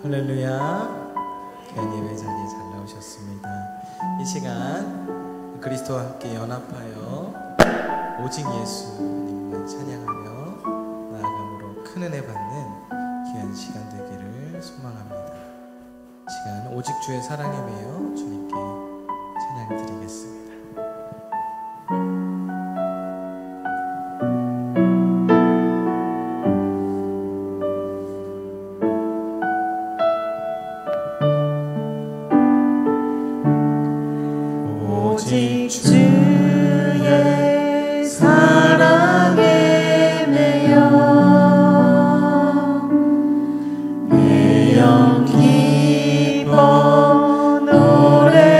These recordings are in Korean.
할렐루야. 귀한 예배 자리에 잘 나오셨습니다. 이 시간 그리스도와 함께 연합하여 오직 예수님만 찬양하며 나아감으로 큰 은혜 받는 귀한 시간 되기를 소망합니다. 시간 오직 주의 사랑에 매여 주님께 찬양 드리겠습니다. 오직 주의 사랑에 매여 기뻐 노래합니다.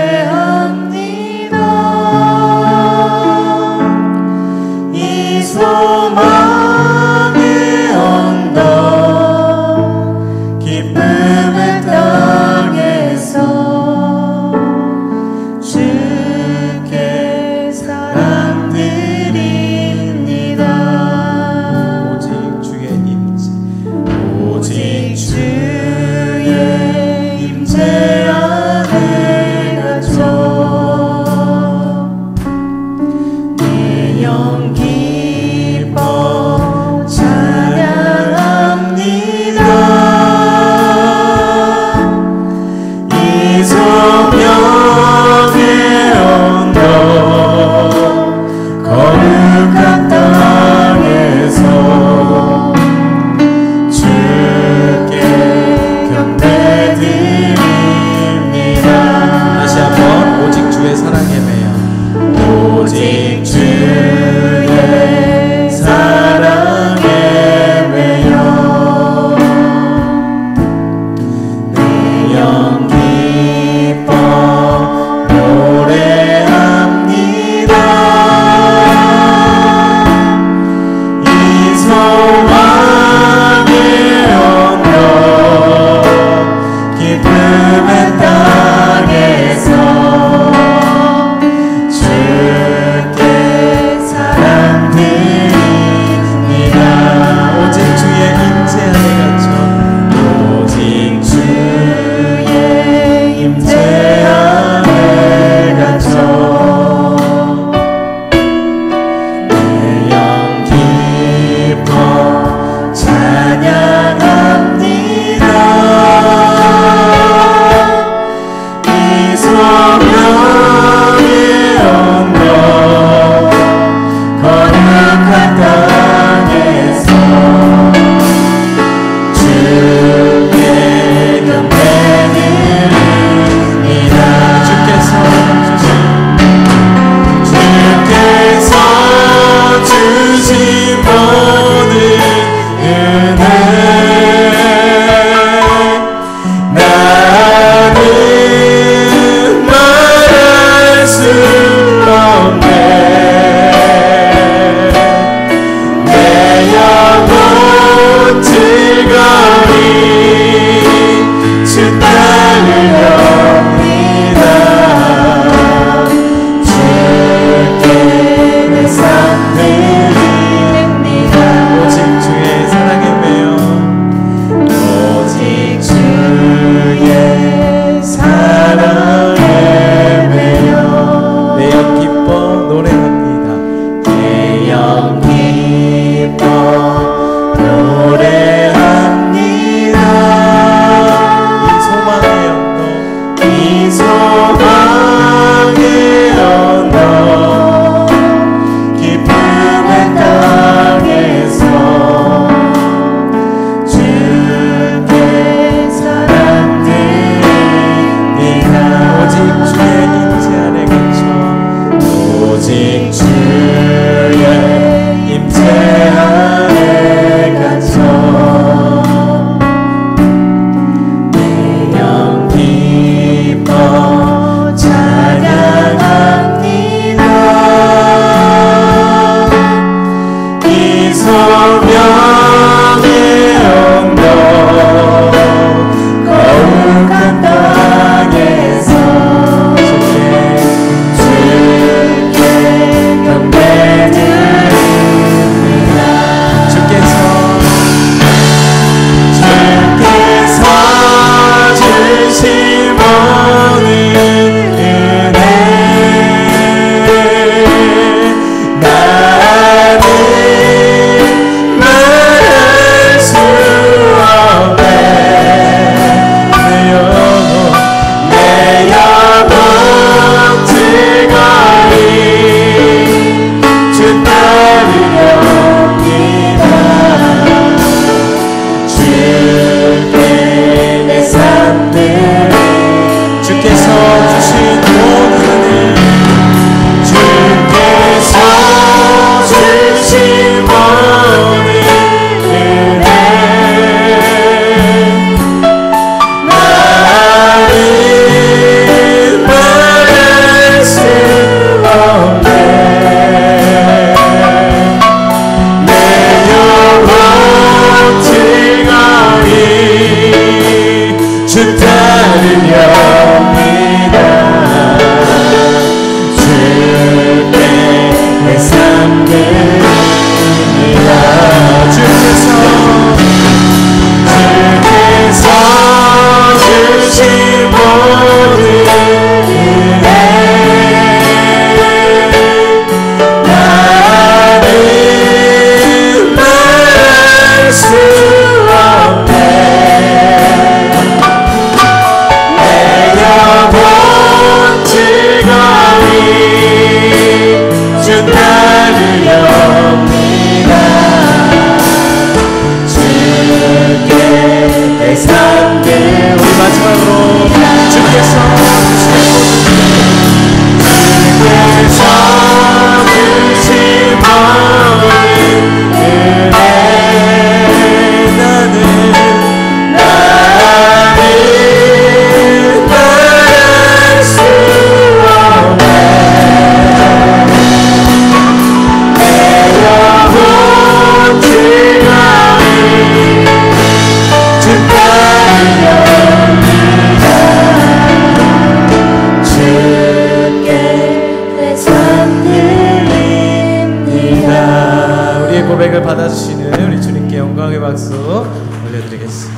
위로 올려드리겠습니다.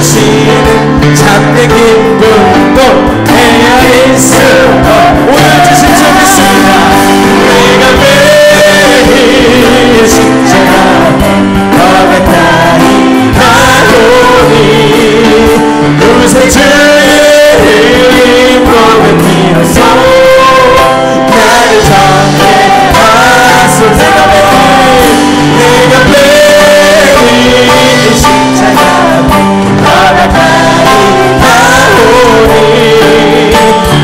주시는 참된 기쁨도 헤아릴 수 오늘 주신 줄 믿습니다. 내가 매일 십자가 거듭나니 하오니 그새 주의 힘으로 비로소 나를 정해 하소. 내가 매일 십자가 거듭나니 하오니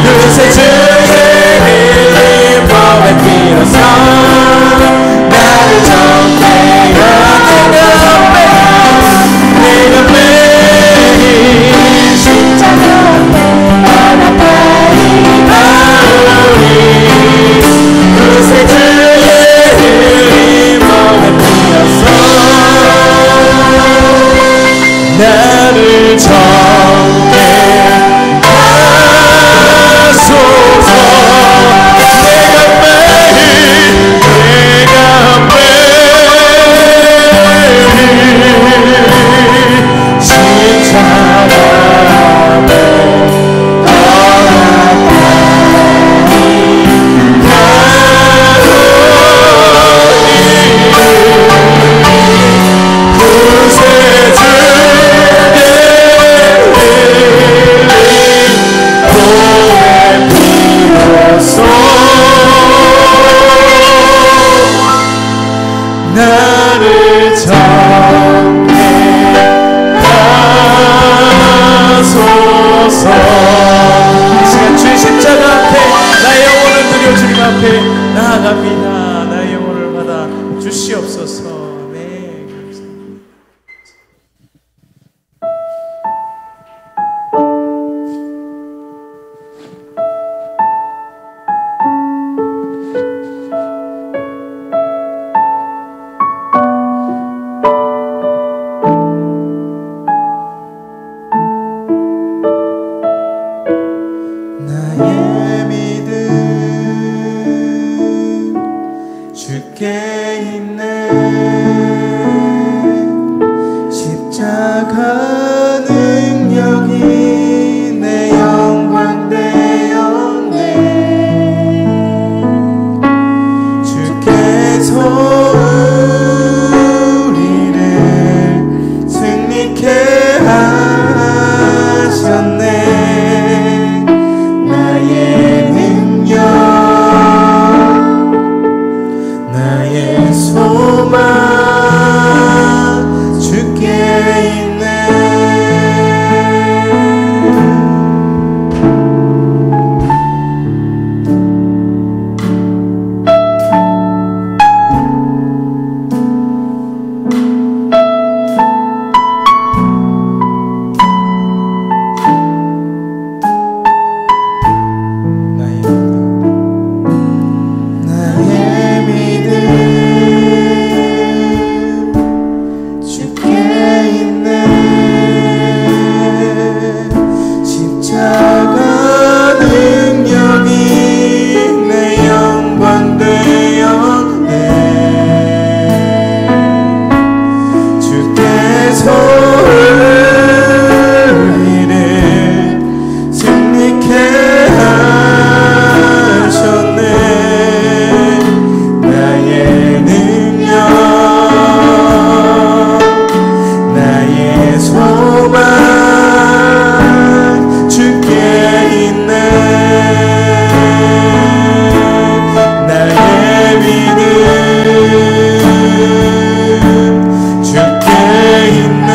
그새 주의 힘으로 비로소 나를 정해 내가 매일 십자가 거듭나니 하오니 그새 주의 힘으로 비로소 나를 정해 하소서. 내가 매일 십자가에 나를 정해 하소서. 이 시간 주의 십자가 앞에 나의 영혼을 드려 주님 앞에 나아갑니다. 나의 영혼을 받아 주시옵소서. 네, 감사합니다. 나의 믿음 주께 있네. 십자가 능력이 내 영광 되었네. 주께서 우리를 승리케 하셨네. 나의 능력 나의 소망 주께 있네. 나의 믿음 주께 있네. 십자가 능력이 내 영광 되었네. 주께서 우리를 승리케 하셨네. 나의 능력 나의 소망 주께 있네. 나의 믿음 주께 있네.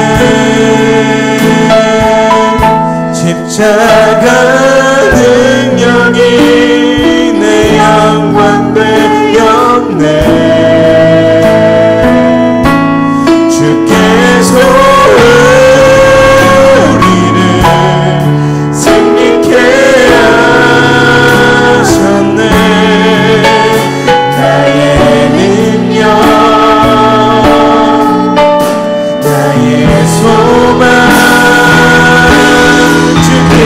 십자가 능력이 내 영광 되었네. 주께서 우리를 승리케 하셨네. 나의 능력 나의 소망 주께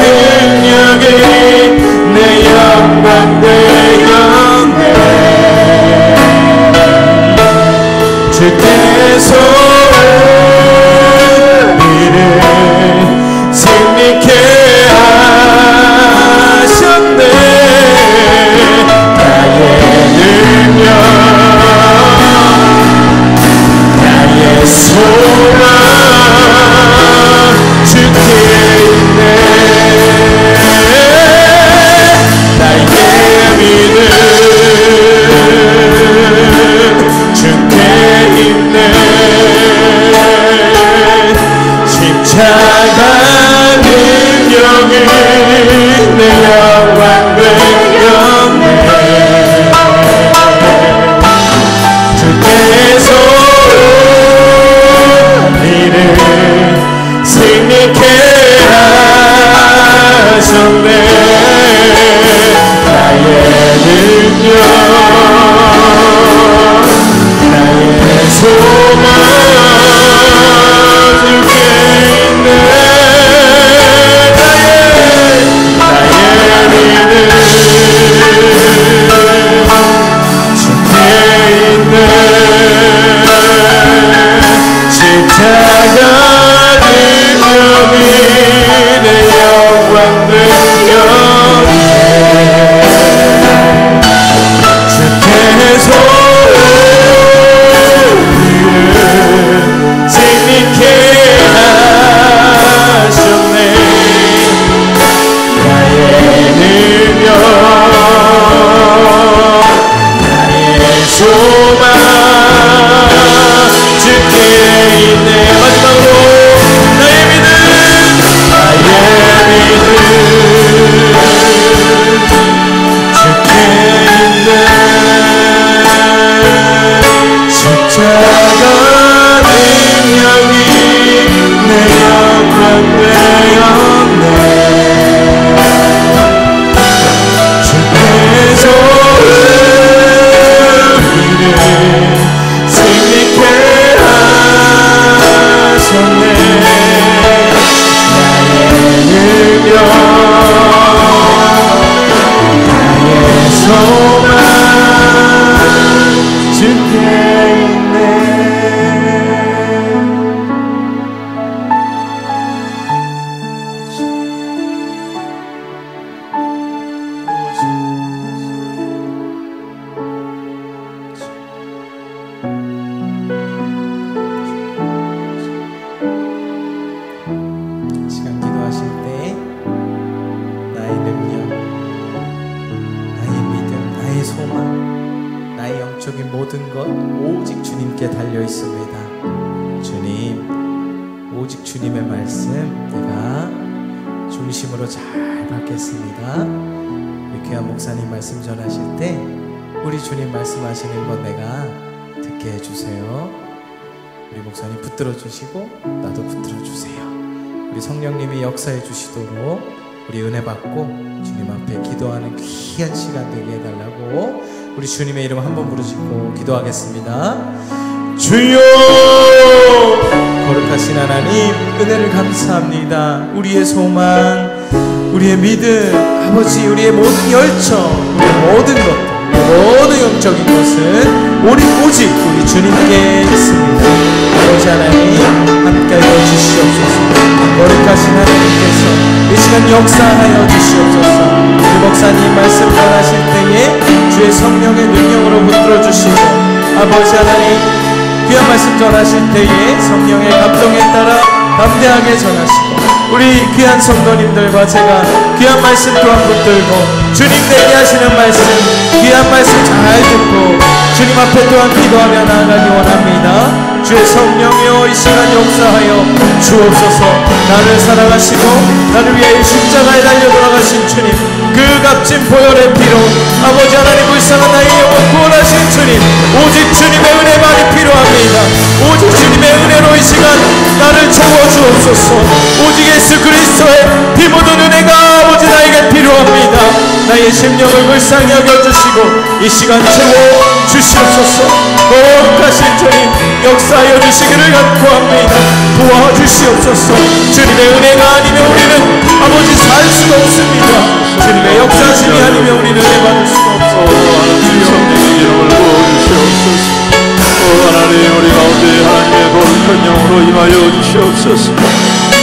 능력이 내 영광 되었네. 주께서 우리를 승리케 하셨네. 나의 능력 나의 소망 주께 있네. 나의 믿음 주께 있네. 십자가 능력이 내 영광 되었네. 주께서 우리를 승리케 하셨네. 나의 능력 나의 소망 주께 있네. 나의 믿음 주께 있네. 십자가 능력이 내 영광 되었네. 주께서 우리를 승리케 하셨네. 나의 능력 나의 소망 주께 있네. 마지막으로 나의 믿음 주께 있네. 십자가 능력이 내 영광 되었네. 주께서 우리를 승리케 하셨네. 나의 능력 나의 소망 주께 있네. 시간 기도하실 때 나의 능력 나의 믿음 나의 소망 나의 영적인 모든 것 오직 주님께 달려 있습니다. 주님, 오직 주님의 말씀 내가 중심으로 잘 받겠습니다. 우리 귀한 목사님 말씀 전하실 때 우리 주님 말씀하시는 것 내가 듣게 해주세요. 우리 목사님 붙들어 주시고 나도 붙들어 주세요. 우리 성령님이 역사해 주시도록 우리 은혜 받고 주님 앞에 기도하는 귀한 시간 되게 해달라고 우리 주님의 이름 한번 부르시고 기도하겠습니다. 주여, 거룩하신 하나님 은혜를 감사합니다. 우리의 소망 우리의 믿음 아버지 우리의 모든 열정 우리의 모든 것 모든 영적인 것은 오직 우리 주님께 있습니다. 아버지 하나님 함께하여 주시옵소서. 거룩하신 하나님께서 이 시간 역사하여 주시옵소서. 우리 목사님 말씀 전하실 때에 주의 성령의 능력으로 붙들어 주시고 아버지 하나님 귀한 말씀 전하실 때에 성령의 감동에 따라 담대하게 전하시고 우리 귀한 성도님들과 제가 귀한 말씀 또한 붙들고 주님 되게 하시는 말씀 귀한 말씀 잘 듣고 주님 앞에 또한 기도하며 나아가기 원합니다. 주의 성령이여 이 시간 역사하여 주옵소서. 나를 사랑하시고 나를 위해 십자가에 달려 돌아가신 주님 그 값진 보혈의 피로 아버지 하나님 불쌍한 나의 영혼 구원하신 주님 오직 주님의 은혜만이 필요합니다. 오직 주님의 은혜로 이 시간 나를 채워주옵소서. 오직 예수 그리스도의 피 묻은 은혜가 아버지 나에게 필요합니다. 나의 우리의 심령을 불쌍히 여겨주시고 이 시간 채워주시옵소서. 거룩하신 주님 역사하여 주시기를 간구합니다. 도와주시옵소서. 주님의 은혜가 아니면 우리는 아버지 살 수가 없습니다. 주님의 역사하심이 아니면 우리는 은혜 받을 수가 없습니다. 하나님 성령의 이름을 부어주시옵소서. 하나님 우리 가운데 하나님의 거룩한 영으로 임하여 주시옵소서.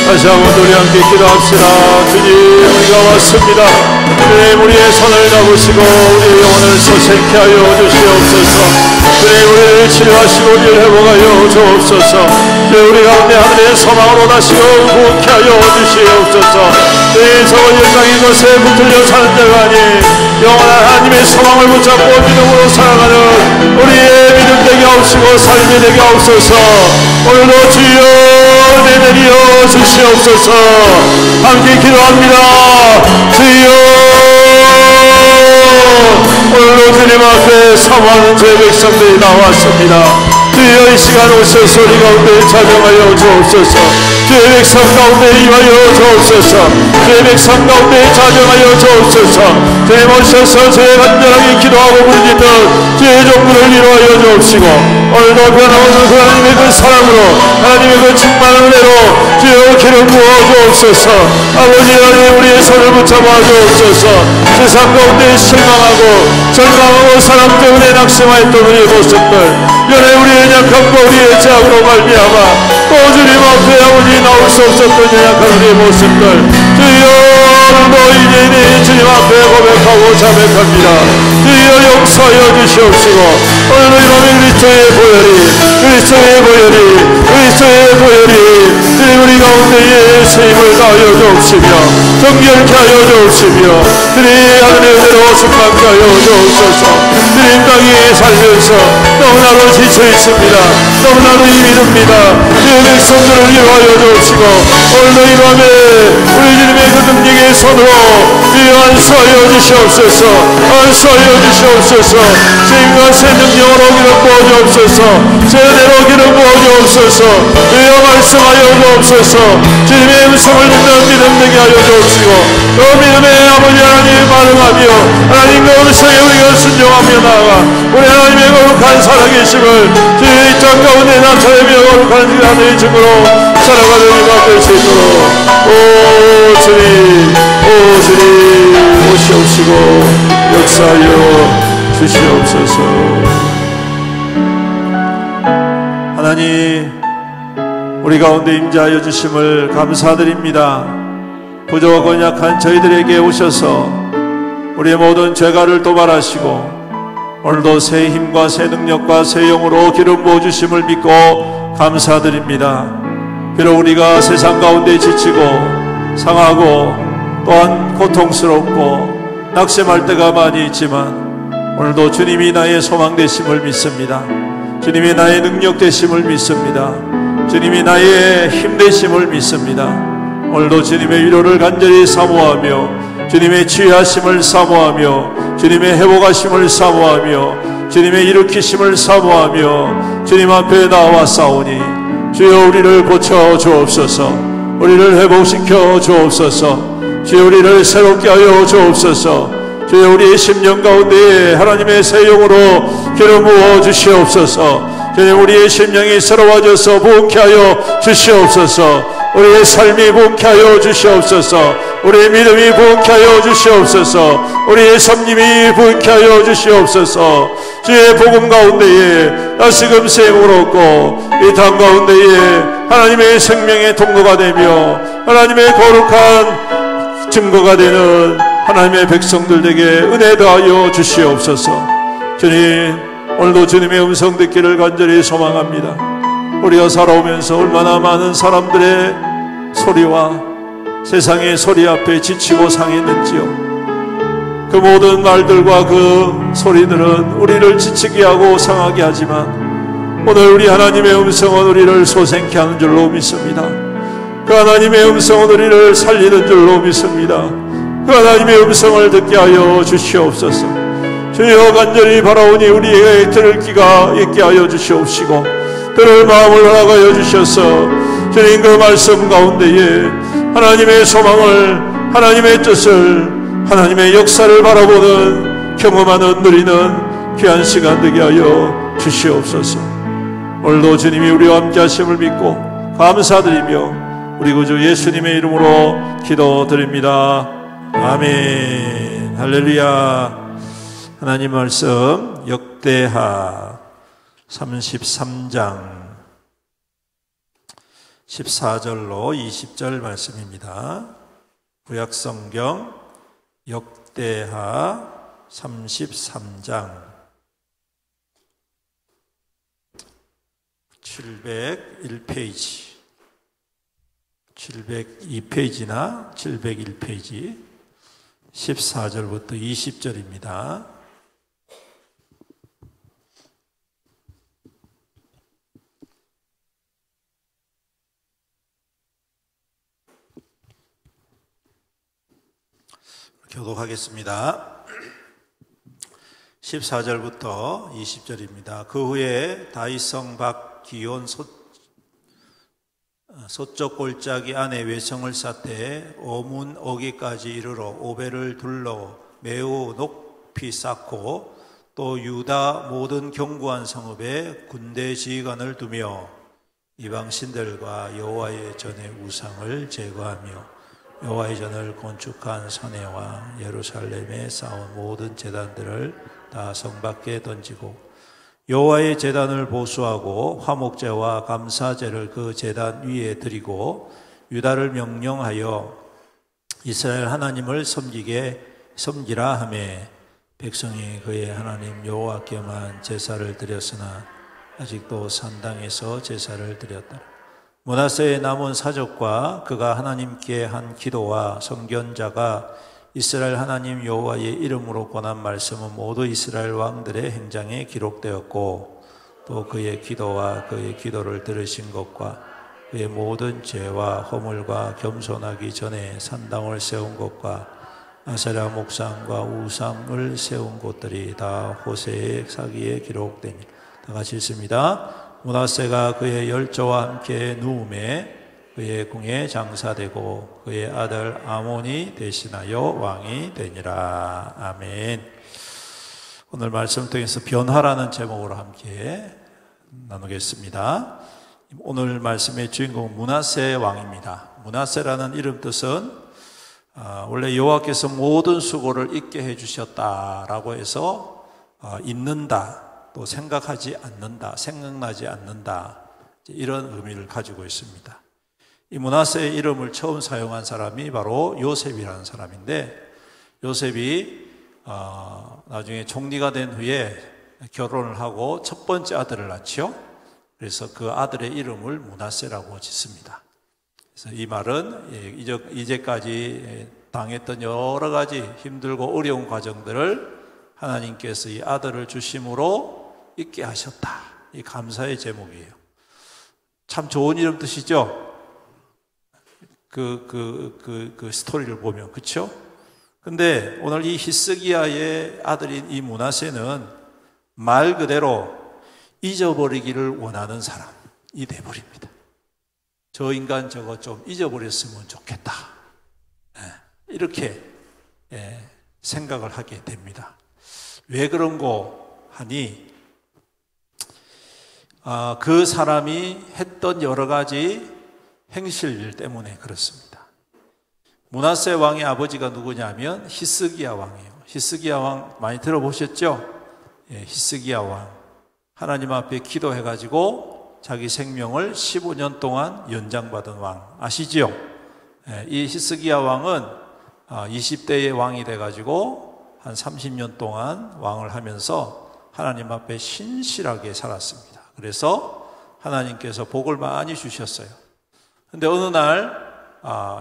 다시 한번 우리 함께 기도합시다. 주님 우리가 왔습니다. 주님 우리의 손을 잡으시고 우리의 영혼을 소생케 하여 주시옵소서. 주님 우리를 치료하시고 우리를 회복하여 주옵소서. 주님 우리 가운데 하늘의 소망으로 다시고 부흥케 하여 주시옵소서. 주님 서울 일상인 것에 붙들려 사는 자가 아닌 영원한 하나님의 소망을 붙잡고 믿음으로 살아가는 우리의 믿음 되게 하옵시고 삶이 되게 하옵소서. 오늘도 주여 은혜 내려 주시옵소서. 함께 기도합니다. 주여 오늘도 주님 앞에 사모하는 저희 백성들이 나왔습니다. 주여 이 시간 오셔서 우리 가운데 찾아가여 주옵소서. 주의 백성 가운데 임하여 주옵소서. 주의 백성 가운데 찾아가여 주옵소서. 주님 오셔서 저의 간절하게 기도하고 부르짖는 주의 종들을 위로하여 주옵시고 오늘도 변함없는 그 하나님의 그 사랑으로 하나님의 그 충만한 은혜로 주여 기름 부어 주옵소서. 아버지 하나님 우리의 손을 붙잡아 주옵소서. 세상 가운데 실망하고 절망하고 사람 때문에 낙심하였던 우리의 모습들 연애 우리의 약함과 우리의 죄악으로 말미암아 또 주님 앞에 아버지 나올 수 없었던 연약한 우리의 모습들 주여 오늘도 이제는 주님 앞에 고백하고 자백합니다. 주여 용서하여 주시옵시고 오늘도 이놈의 그리스도의 보혈이 주님 우리 가운데에 쓰임을 다하여 주옵시며 정결케 하여 주옵시며 주님 하늘의 은혜로 충만케 하여 주옵소서. 주님 땅에 살면서 너무나도 지쳐 있습니다. 너무나도 힘이 듭니다. 주의 백성들을 위로하여 주옵시고 오늘도 이 밤에 우리 주님의 그 능력의 손으로 주여 안수하여 주시옵소서. 안수하여 주시옵소서. 주님과 새 능력으로 기름 부어 주옵소서. 새 은혜로 기름 부어 주옵소서. 주여 말씀하여 주옵소서. 주님의 음성을 듣는 믿음 되게 하여 주옵시고 또 믿음의 아버지 하나님 반응하며 하나님의 음성에 우리가 순종하며 나아가 우리 하나님의 거룩한 살아계심을 주의 이 땅 가운데 나타내며 거룩한 하나님의 증거로 살아가는 이가 될 수 있도록 오 주님 오시옵시고 역사하여 주시옵소서. 하나님 우리 가운데 임재하여 주심을 감사드립니다. 부족하고 약한 저희들에게 오셔서 우리의 모든 죄가를 도발하시고 오늘도 새 힘과 새 능력과 새 영으로 기름 부어주심을 믿고 감사드립니다. 비록 우리가 세상 가운데 지치고 상하고 또한 고통스럽고 낙심할 때가 많이 있지만 오늘도 주님이 나의 소망 되심을 믿습니다. 주님이 나의 능력 되심을 믿습니다. 주님이 나의 힘 되심을 믿습니다. 오늘도 주님의 위로를 간절히 사모하며 주님의 치유하심을 사모하며 주님의 회복하심을 사모하며 주님의 일으키심을 사모하며 주님 앞에 나와 싸우니 주여 우리를 고쳐 주옵소서. 우리를 회복시켜 주옵소서. 주여 우리를 새롭게 하여 주옵소서. 주여 우리의 심령 가운데 하나님의 새 영으로 기름 부어 주시옵소서. 주님 우리의 심령이 새로워져서 부흥케 하여 주시옵소서. 우리의 삶이 부흥케 하여 주시옵소서. 우리의 믿음이 부흥케 하여 주시옵소서. 우리의 섬김이 부흥케 하여 주시옵소서. 주의 복음 가운데에 다시금 생을 얻고 이 땅 가운데에 하나님의 생명의 통로가 되며 하나님의 거룩한 증거가 되는 하나님의 백성들 에게 은혜 더하여 주시옵소서. 주님 오늘도 주님의 음성 듣기를 간절히 소망합니다. 우리가 살아오면서 얼마나 많은 사람들의 소리와 세상의 소리 앞에 지치고 상했는지요. 그 모든 말들과 그 소리들은 우리를 지치게 하고 상하게 하지만 오늘 우리 하나님의 음성은 우리를 소생케 하는 줄로 믿습니다. 그 하나님의 음성은 우리를 살리는 줄로 믿습니다. 그 하나님의 음성을 듣게 하여 주시옵소서. 주여 간절히 바라오니 우리에게 들을 귀가 있게 하여 주시옵시고 들을 마음을 허락하여 주셔서 주님 그 말씀 가운데에 하나님의 소망을 하나님의 뜻을 하나님의 역사를 바라보는 경험하는 누리는 귀한 시간 되게 하여 주시옵소서. 오늘도 주님이 우리와 함께 하심을 믿고 감사드리며 우리 구주 예수님의 이름으로 기도드립니다. 아멘. 할렐루야. 하나님 말씀 역대하 33장 14절로 20절 말씀입니다. 구약성경 역대하 33장 701페이지 702페이지나 701페이지 14절부터 20절입니다. 교독하겠습니다. 14절부터 20절입니다. 그 후에 다윗성 밖 기온 서쪽 골짜기 안에 외성을 쌓되 오문 오기까지 이르러 오벨을 둘러 매우 높이 쌓고 또 유다 모든 견고한 성읍에 군대 지휘관을 두며 이방신들과 여호와의 전의 우상을 제거하며 여호와의 전을 건축한 산에와 예루살렘에 쌓은 모든 제단들을 다 성 밖에 던지고 여호와의 제단을 보수하고 화목제와 감사제를 그 제단 위에 드리고 유다를 명령하여 이스라엘 하나님을 섬기라 하매 백성이 그의 하나님 여호와께만 제사를 드렸으나 아직도 산당에서 제사를 드렸더라. 므낫세의 남은 사적과 그가 하나님께 한 기도와 선견자가 이스라엘 하나님 여호와의 이름으로 권한 말씀은 모두 이스라엘 왕들의 행장에 기록되었고 또 그의 기도와 그의 기도를 들으신 것과 그의 모든 죄와 허물과 겸손하기 전에 산당을 세운 것과 아세라 목상과 우상을 세운 곳들이 다 호세의 사기에 기록되니 다 같이 읽습니다. 므낫세가 그의 열조와 함께 누움에 그의 궁에 장사되고 그의 아들 아몬이 대신하여 왕이 되니라. 아멘. 오늘 말씀 통해서 변화라는 제목으로 함께 나누겠습니다. 오늘 말씀의 주인공은 므낫세 왕입니다. 므낫세라는 이름 뜻은 원래 여호와께서 모든 수고를 잊게 해주셨다라고 해서 잊는다, 또 생각하지 않는다, 생각나지 않는다, 이런 의미를 가지고 있습니다. 이 므낫세의 이름을 처음 사용한 사람이 바로 요셉이라는 사람인데, 요셉이 나중에 총리가 된 후에 결혼을 하고 첫 번째 아들을 낳지요. 그래서 그 아들의 이름을 므낫세라고 짓습니다. 그래서 이 말은 이제까지 당했던 여러 가지 힘들고 어려운 과정들을 하나님께서 이 아들을 주심으로 잊게 하셨다. 이 감사의 제목이에요. 참 좋은 이름 뜻이죠? 그 스토리를 보면, 그쵸? 근데 오늘 이 히스기야의 아들인 이 므낫세는 말 그대로 잊어버리기를 원하는 사람이 돼버립니다. 저 인간 저거 좀 잊어버렸으면 좋겠다. 이렇게 생각을 하게 됩니다. 왜 그런고 하니 그 사람이 했던 여러 가지 행실일 때문에 그렇습니다. 므낫세 왕의 아버지가 누구냐면 히스기야 왕이에요. 히스기야 왕 많이 들어보셨죠? 히스기야 왕. 하나님 앞에 기도해가지고 자기 생명을 15년 동안 연장받은 왕 아시지요? 이 히스기야 왕은 20대의 왕이 돼가지고 한 30년 동안 왕을 하면서 하나님 앞에 신실하게 살았습니다. 그래서 하나님께서 복을 많이 주셨어요. 근데 어느 날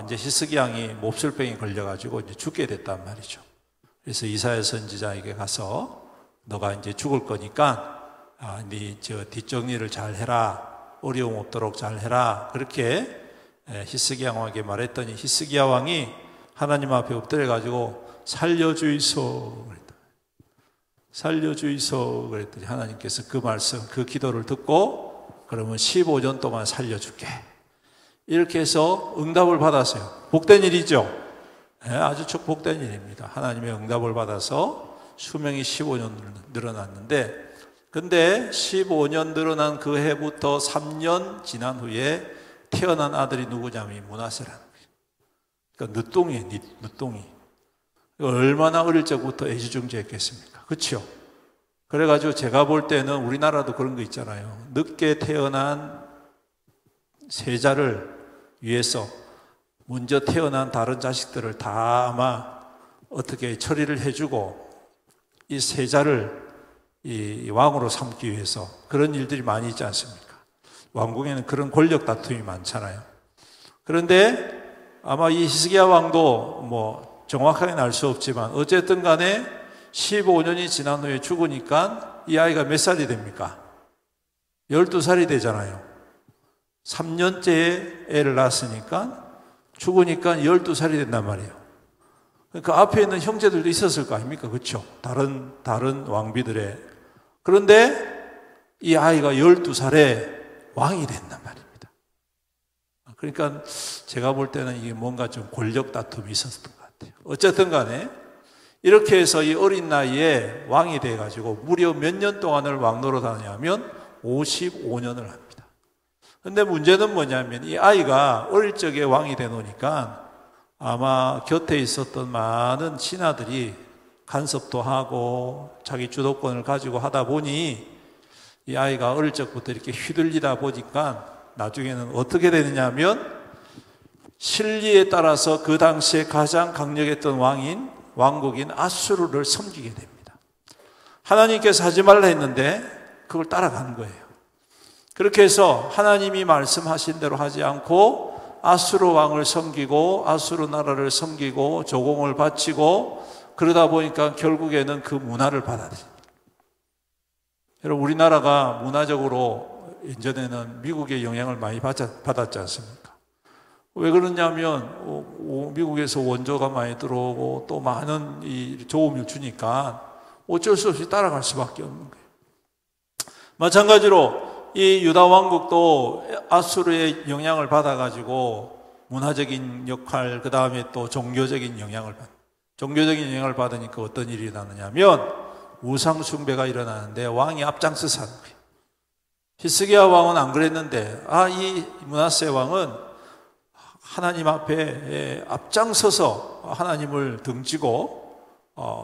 이제 히스기야 왕이 몹쓸병에 걸려가지고 이제 죽게 됐단 말이죠. 그래서 이사야 선지자에게 가서 너가 이제 죽을 거니까 네 저 뒷정리를 잘 해라, 어려움 없도록 잘 해라, 그렇게 히스기야 왕에게 말했더니 히스기야 왕이 하나님 앞에 엎드려가지고 살려주이소 그랬다. 살려주이소 그랬더니 하나님께서 그 말씀, 그 기도를 듣고 그러면 15년 동안 살려줄게, 이렇게 해서 응답을 받았어요. 복된 일이죠. 아주 축복된 일입니다. 하나님의 응답을 받아서 수명이 15년 늘어났는데, 근데 15년 늘어난 그 해부터 3년 지난 후에 태어난 아들이 누구냐면 므낫세라는 거예요. 그러니까 늦둥이에요, 늦둥이. 얼마나 어릴 적부터 애지중지했겠습니까? 그렇죠? 그래가지고 제가 볼 때는 우리나라도 그런 거 있잖아요. 늦게 태어난 세자를 위해서 먼저 태어난 다른 자식들을 다 아마 어떻게 처리를 해주고 이 세자를 이 왕으로 삼기 위해서 그런 일들이 많이 있지 않습니까? 왕궁에는 그런 권력 다툼이 많잖아요. 그런데 아마 이 히스기야 왕도 뭐 정확하게는 알 수 없지만 어쨌든 간에 15년이 지난 후에 죽으니까 이 아이가 몇 살이 됩니까? 12살이 되잖아요. 3년째에 애를 낳았으니까 죽으니까 12살이 된단 말이에요. 그러니까 앞에 있는 형제들도 있었을 거 아닙니까? 그렇죠? 다른 왕비들의. 그런데 이 아이가 12살에 왕이 된단 말입니다. 그러니까 제가 볼 때는 이게 뭔가 좀 권력 다툼이 있었던 것 같아요. 어쨌든 간에 이렇게 해서 이 어린 나이에 왕이 돼가지고 무려 몇 년 동안을 왕노릇 하냐면 55년을 합니다. 근데 문제는 뭐냐면 이 아이가 어릴 적에 왕이 돼 놓으니까 아마 곁에 있었던 많은 신하들이 간섭도 하고 자기 주도권을 가지고 하다 보니 이 아이가 어릴 적부터 이렇게 휘둘리다 보니까 나중에는 어떻게 되느냐 하면 실리에 따라서 그 당시에 가장 강력했던 왕국인 아수르를 섬기게 됩니다. 하나님께서 하지 말라 했는데 그걸 따라간 거예요. 그렇게 해서 하나님이 말씀하신 대로 하지 않고 아수르 왕을 섬기고 아수르 나라를 섬기고 조공을 바치고 그러다 보니까 결국에는 그 문화를 받아들입니다. 여러분, 우리나라가 문화적으로 예전에는 미국의 영향을 많이 받았지 않습니까? 왜 그러냐면 미국에서 원조가 많이 들어오고 또 많은 이 조음을 주니까 어쩔 수 없이 따라갈 수밖에 없는 거예요. 마찬가지로 이 유다 왕국도 아수르의 영향을 받아가지고 문화적인 역할, 그 다음에 또 종교적인 영향을 받으니까 어떤 일이 일어나느냐면 우상 숭배가 일어나는데 왕이 앞장서서 하는 거예요. 히스기야 왕은 안 그랬는데 이 므낫세 왕은 하나님 앞에 앞장서서 하나님을 등지고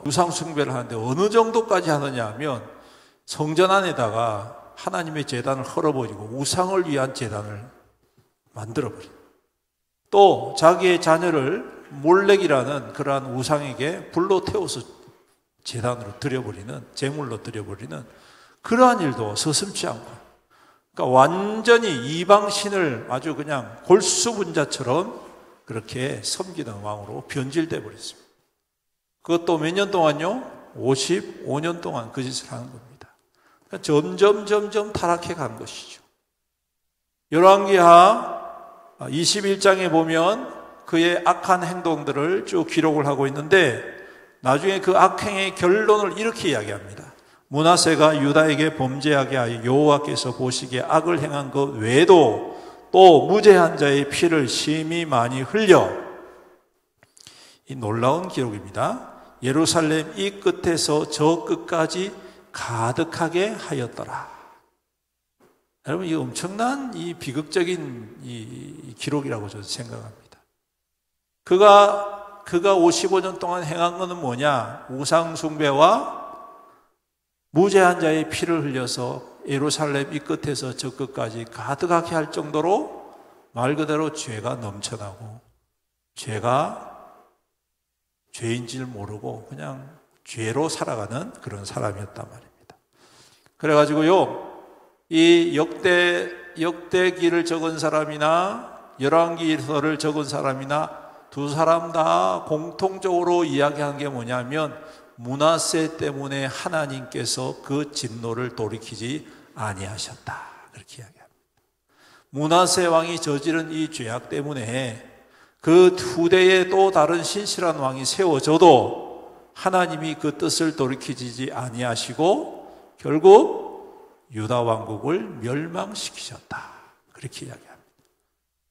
우상 숭배를 하는데 어느 정도까지 하느냐 하면 성전 안에다가 하나님의 제단을 헐어버리고 우상을 위한 제단을 만들어버립니다. 또 자기의 자녀를 몰렉이라는 그러한 우상에게 불로 태워서 제단으로 드려버리는, 제물로 드려버리는 그러한 일도 서슴지 않고, 그러니까 완전히 이방신을 아주 그냥 골수분자처럼 그렇게 섬기는 왕으로 변질돼 버렸습니다. 그것도 몇 년 동안요? 55년 동안 그 짓을 하는 겁니다. 점점 타락해 간 것이죠. 열왕기하 21장에 보면 그의 악한 행동들을 쭉 기록을 하고 있는데 나중에 그 악행의 결론을 이렇게 이야기합니다. 므낫세가 유다에게 범죄하게 하여 여호와께서 보시기에 악을 행한 것 외에도 또 무죄한 자의 피를 심히 많이 흘려, 이 놀라운 기록입니다. 예루살렘 이 끝에서 저 끝까지 가득하게 하였더라. 여러분, 이 엄청난 이 비극적인 이 기록이라고 저는 생각합니다. 그가 55년 동안 행한 것은 뭐냐? 우상 숭배와 무죄한 자의 피를 흘려서 예루살렘 이 끝에서 저 끝까지 가득하게 할 정도로 말 그대로 죄가 넘쳐나고 죄가 죄인 줄 모르고 그냥 죄로 살아가는 그런 사람이었단 말입니다. 그래가지고요, 이 역대기를 적은 사람이나 열왕기서를 적은 사람이나 두 사람 다 공통적으로 이야기한 게 뭐냐면 므낫세 때문에 하나님께서 그 진노를 돌이키지 아니하셨다, 그렇게 이야기합니다. 므낫세 왕이 저지른 이 죄악 때문에 그 후대에 또 다른 신실한 왕이 세워져도 하나님이 그 뜻을 돌이키지 아니하시고 결국 유다 왕국을 멸망시키셨다, 그렇게 이야기합니다.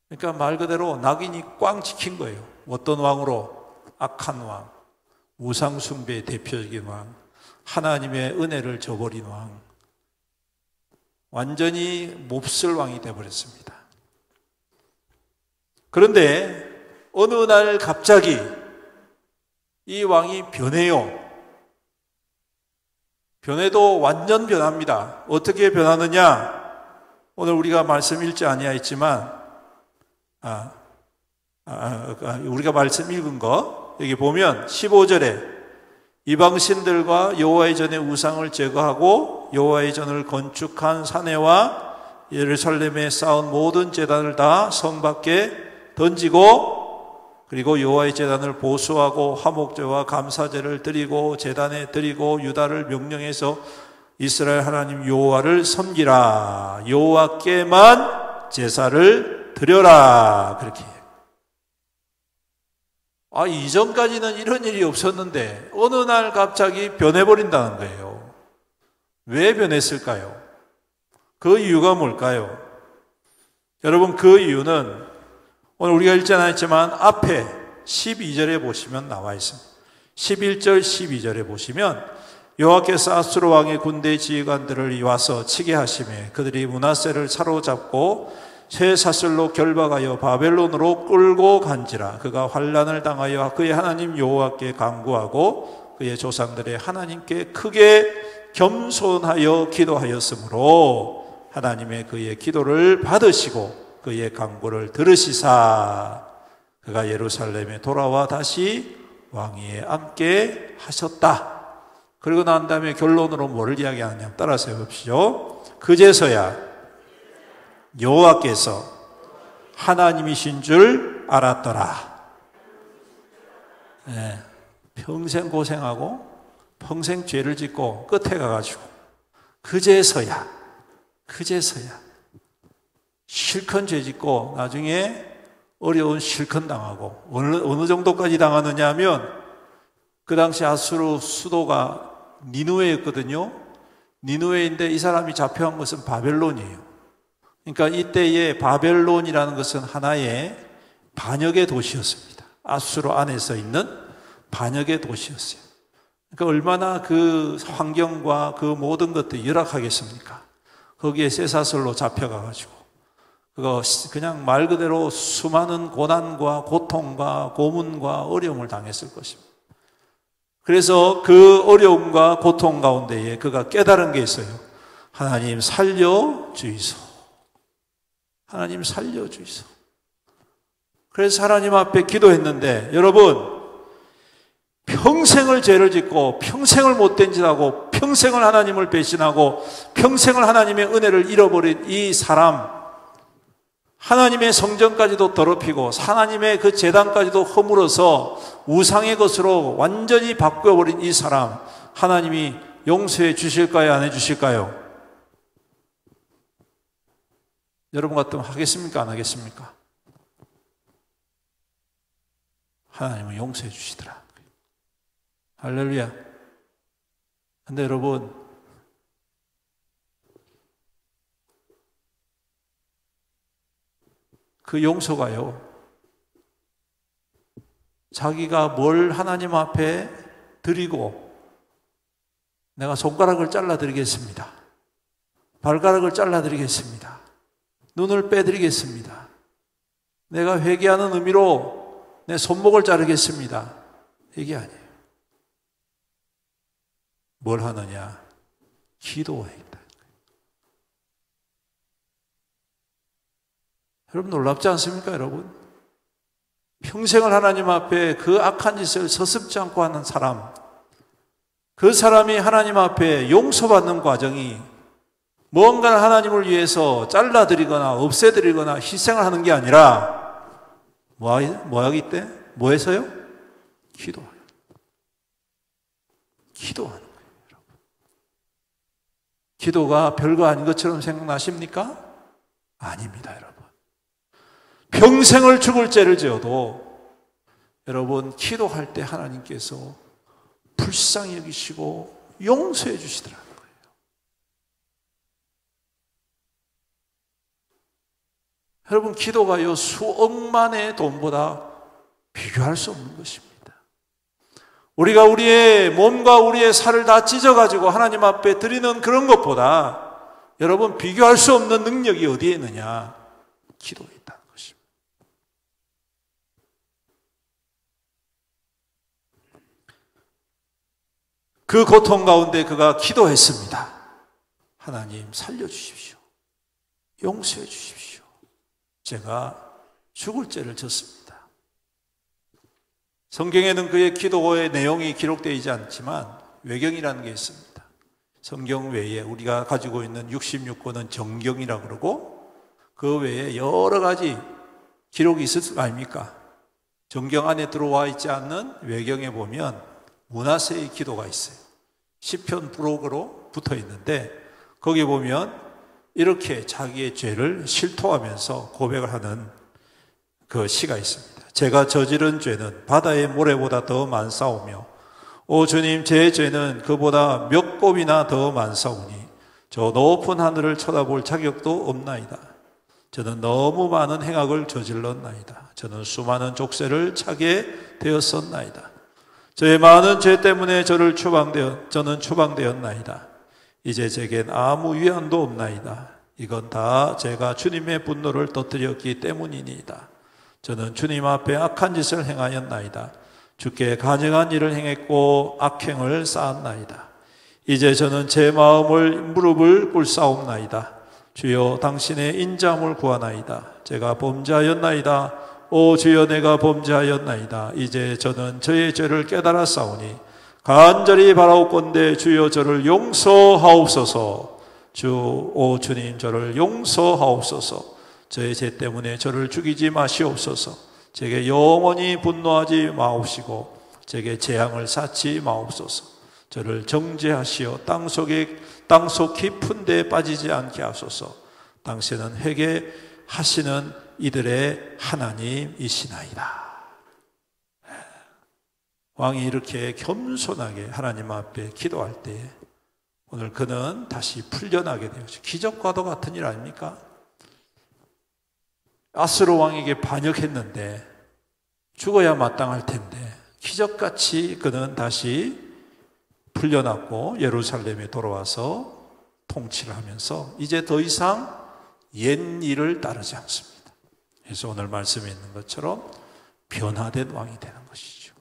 그러니까 말 그대로 낙인이 꽝 찍힌 거예요. 어떤 왕으로? 악한 왕, 우상숭배의 대표적인 왕, 하나님의 은혜를 저버린 왕, 완전히 몹쓸 왕이 되어버렸습니다. 그런데 어느 날 갑자기 이 왕이 변해요. 변해도 완전 변합니다. 어떻게 변하느냐? 오늘 우리가 말씀 읽지 아니하였지만 우리가 말씀 읽은 거 여기 보면 15절에 이방신들과 여호와의 전의 우상을 제거하고 여호와의 전을 건축한 사내와 예루살렘에 쌓은 모든 제단을 다 성 밖에 던지고 그리고 여호와의 제단을 보수하고 화목제와 감사제를 드리고 제단에 드리고 유다를 명령해서 이스라엘 하나님 여호와를 섬기라. 여호와께만 제사를 드려라. 그렇게 해요. 이전까지는 이런 일이 없었는데 어느 날 갑자기 변해버린다는 거예요. 왜 변했을까요? 그 이유가 뭘까요? 여러분, 그 이유는 오늘 우리가 읽지 않았지만 앞에 12절에 보시면 나와 있습니다. 11절 12절에 보시면 여호와께서 아수르 왕의 군대 지휘관들을 와서 치게 하시매 그들이 므낫세를 사로잡고 쇠사슬로 결박하여 바벨론으로 끌고 간지라. 그가 환난을 당하여 그의 하나님 여호와께 간구하고 그의 조상들의 하나님께 크게 겸손하여 기도하였으므로 하나님의 그의 기도를 받으시고 그의 간구를 들으시사 그가 예루살렘에 돌아와 다시 왕위에 앉게 하셨다. 그리고 난 다음에 결론으로 뭐를 이야기하느냐 따라서 해봅시죠. 그제서야 여호와께서 하나님이신 줄 알았더라. 네, 평생 고생하고 평생 죄를 짓고 끝에 가가지고 그제서야 실컷 죄 짓고 나중에 어려운 실컷 당하고 어느 정도까지 당하느냐 하면 그 당시 아수르 수도가 니느웨였거든요. 니느웨인데 이 사람이 잡혀간 것은 바벨론이에요. 그러니까 이때의 바벨론이라는 것은 하나의 반역의 도시였습니다. 아수르 안에서 있는 반역의 도시였어요. 그러니까 얼마나 그 환경과 그 모든 것들이 열악하겠습니까? 거기에 쇠사슬로 잡혀가가지고 그거 그냥 말 그대로 수많은 고난과 고통과 고문과 어려움을 당했을 것입니다. 그래서 그 어려움과 고통 가운데에 그가 깨달은 게 있어요. 하나님 살려주이소. 하나님 살려주이소. 그래서 하나님 앞에 기도했는데 여러분 평생을 죄를 짓고 평생을 못된 짓 하고 평생을 하나님을 배신하고 평생을 하나님의 은혜를 잃어버린 이 사람, 하나님의 성전까지도 더럽히고 하나님의 그 제단까지도 허물어서 우상의 것으로 완전히 바꿔버린 이 사람, 하나님이 용서해 주실까요? 안 해 주실까요? 여러분 같으면 하겠습니까? 안 하겠습니까? 하나님은 용서해 주시더라. 할렐루야. 근데 여러분, 그 용서가요, 자기가 뭘 하나님 앞에 드리고 내가 손가락을 잘라드리겠습니다. 발가락을 잘라드리겠습니다. 눈을 빼드리겠습니다. 내가 회개하는 의미로 내 손목을 자르겠습니다. 이게 아니에요. 뭘 하느냐? 기도해야 한다. 여러분 놀랍지 않습니까, 여러분? 평생을 하나님 앞에 그 악한 짓을 서슴지 않고 하는 사람, 그 사람이 하나님 앞에 용서받는 과정이 무언가를 하나님을 위해서 잘라드리거나 없애드리거나 희생을 하는 게 아니라 뭐 하기 때? 뭐 해서요? 기도하는 거예요, 여러분. 기도가 별거 아닌 것처럼 생각나십니까? 아닙니다, 여러분. 평생을 죽을 죄를 지어도 여러분 기도할 때 하나님께서 불쌍히 여기시고 용서해 주시더라는 거예요. 여러분 기도가요 수억만의 돈보다 비교할 수 없는 것입니다. 우리가 우리의 몸과 우리의 살을 다 찢어가지고 하나님 앞에 드리는 그런 것보다 여러분 비교할 수 없는 능력이 어디에 있느냐? 기도에 있다는 것입니다. 그 고통 가운데 그가 기도했습니다. 하나님 살려주십시오. 용서해 주십시오. 제가 죽을 죄를 졌습니다. 성경에는 그의 기도의 내용이 기록되어 있지 않지만 외경이라는 게 있습니다. 성경 외에 우리가 가지고 있는 66권은 정경이라고 그러고 그 외에 여러 가지 기록이 있을 거 아닙니까? 정경 안에 들어와 있지 않는 외경에 보면 므낫세의 기도가 있어요. 시편 부록으로 붙어 있는데 거기 보면 이렇게 자기의 죄를 실토하면서 고백을 하는 그 시가 있습니다. 제가 저지른 죄는 바다의 모래보다 더 많사오며 오 주님 제 죄는 그보다 몇 곱이나 더 많사오니 저 높은 하늘을 쳐다볼 자격도 없나이다. 저는 너무 많은 행악을 저질렀나이다. 저는 수많은 족쇄를 차게 되었었나이다. 저의 많은 죄 때문에 저는 추방되었나이다. 이제 제겐 아무 위안도 없나이다. 이건 다 제가 주님의 분노를 터뜨렸기 때문이니이다. 저는 주님 앞에 악한 짓을 행하였나이다. 주께 간역한 일을 행했고 악행을 쌓았나이다. 이제 저는 제 무릎을 꿇사옵나이다. 주여 당신의 인자함을 구하나이다. 제가 범죄하였나이다. 오 주여 내가 범죄하였나이다. 이제 저는 저의 죄를 깨달았사오니 간절히 바라옵건대 주여 저를 용서하옵소서. 오 주님 저를 용서하옵소서. 저의 죄 때문에 저를 죽이지 마시옵소서. 제게 영원히 분노하지 마옵시고 제게 재앙을 쌓지 마옵소서. 저를 정죄하시어 땅속 깊은 데 빠지지 않게 하소서. 당신은 회개하시는 이들의 하나님이시나이다. 왕이 이렇게 겸손하게 하나님 앞에 기도할 때 오늘 그는 다시 풀려나게 되었죠. 기적과도 같은 일 아닙니까? 아스로 왕에게 반역했는데 죽어야 마땅할 텐데 기적같이 그는 다시 풀려났고 예루살렘에 돌아와서 통치를 하면서 이제 더 이상 옛 일을 따르지 않습니다. 그래서 오늘 말씀에 있는 것처럼 변화된 왕이 되는 것이죠.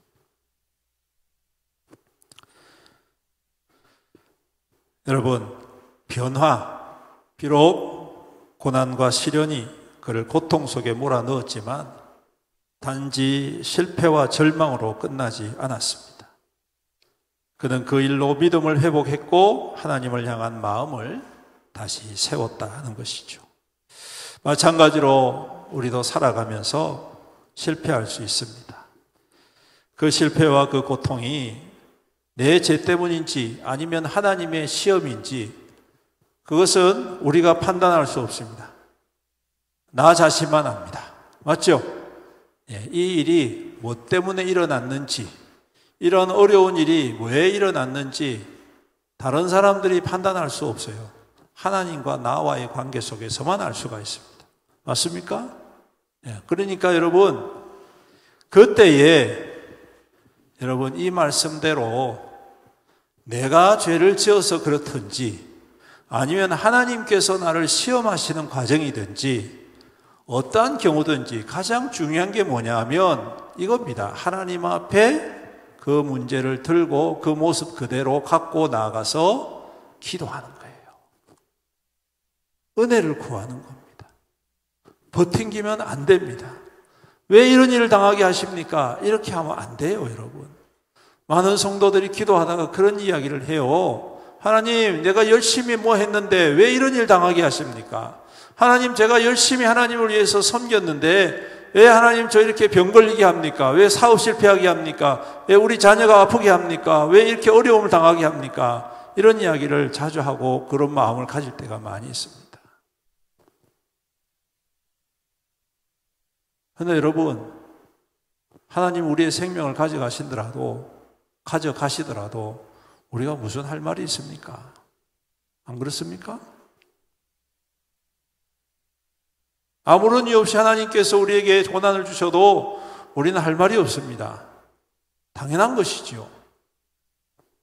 여러분, 변화, 비록 고난과 시련이 그를 고통 속에 몰아넣었지만 단지 실패와 절망으로 끝나지 않았습니다. 그는 그 일로 믿음을 회복했고 하나님을 향한 마음을 다시 세웠다 하는 것이죠. 마찬가지로 우리도 살아가면서 실패할 수 있습니다. 그 실패와 그 고통이 내 죄 때문인지 아니면 하나님의 시험인지 그것은 우리가 판단할 수 없습니다. 나 자신만 압니다. 맞죠? 이 일이 뭐 때문에 일어났는지, 이런 어려운 일이 왜 일어났는지 다른 사람들이 판단할 수 없어요. 하나님과 나와의 관계 속에서만 알 수가 있습니다. 맞습니까? 그러니까 여러분, 그때에 여러분 이 말씀대로 내가 죄를 지어서 그렇든지 아니면 하나님께서 나를 시험하시는 과정이든지 어떠한 경우든지 가장 중요한 게 뭐냐면 이겁니다. 하나님 앞에 그 문제를 들고 그 모습 그대로 갖고 나가서 기도하는 거예요. 은혜를 구하는 겁니다. 버팅기면 안 됩니다. 왜 이런 일을 당하게 하십니까? 이렇게 하면 안 돼요, 여러분. 많은 성도들이 기도하다가 그런 이야기를 해요. 하나님, 내가 열심히 뭐 했는데 왜 이런 일 당하게 하십니까? 하나님, 제가 열심히 하나님을 위해서 섬겼는데 왜 하나님 저 이렇게 병 걸리게 합니까? 왜 사업 실패하게 합니까? 왜 우리 자녀가 아프게 합니까? 왜 이렇게 어려움을 당하게 합니까? 이런 이야기를 자주 하고 그런 마음을 가질 때가 많이 있습니다. 그런데 여러분, 하나님 우리의 생명을 가져가시더라도 우리가 무슨 할 말이 있습니까? 안 그렇습니까? 아무런 이유 없이 하나님께서 우리에게 고난을 주셔도 우리는 할 말이 없습니다. 당연한 것이죠.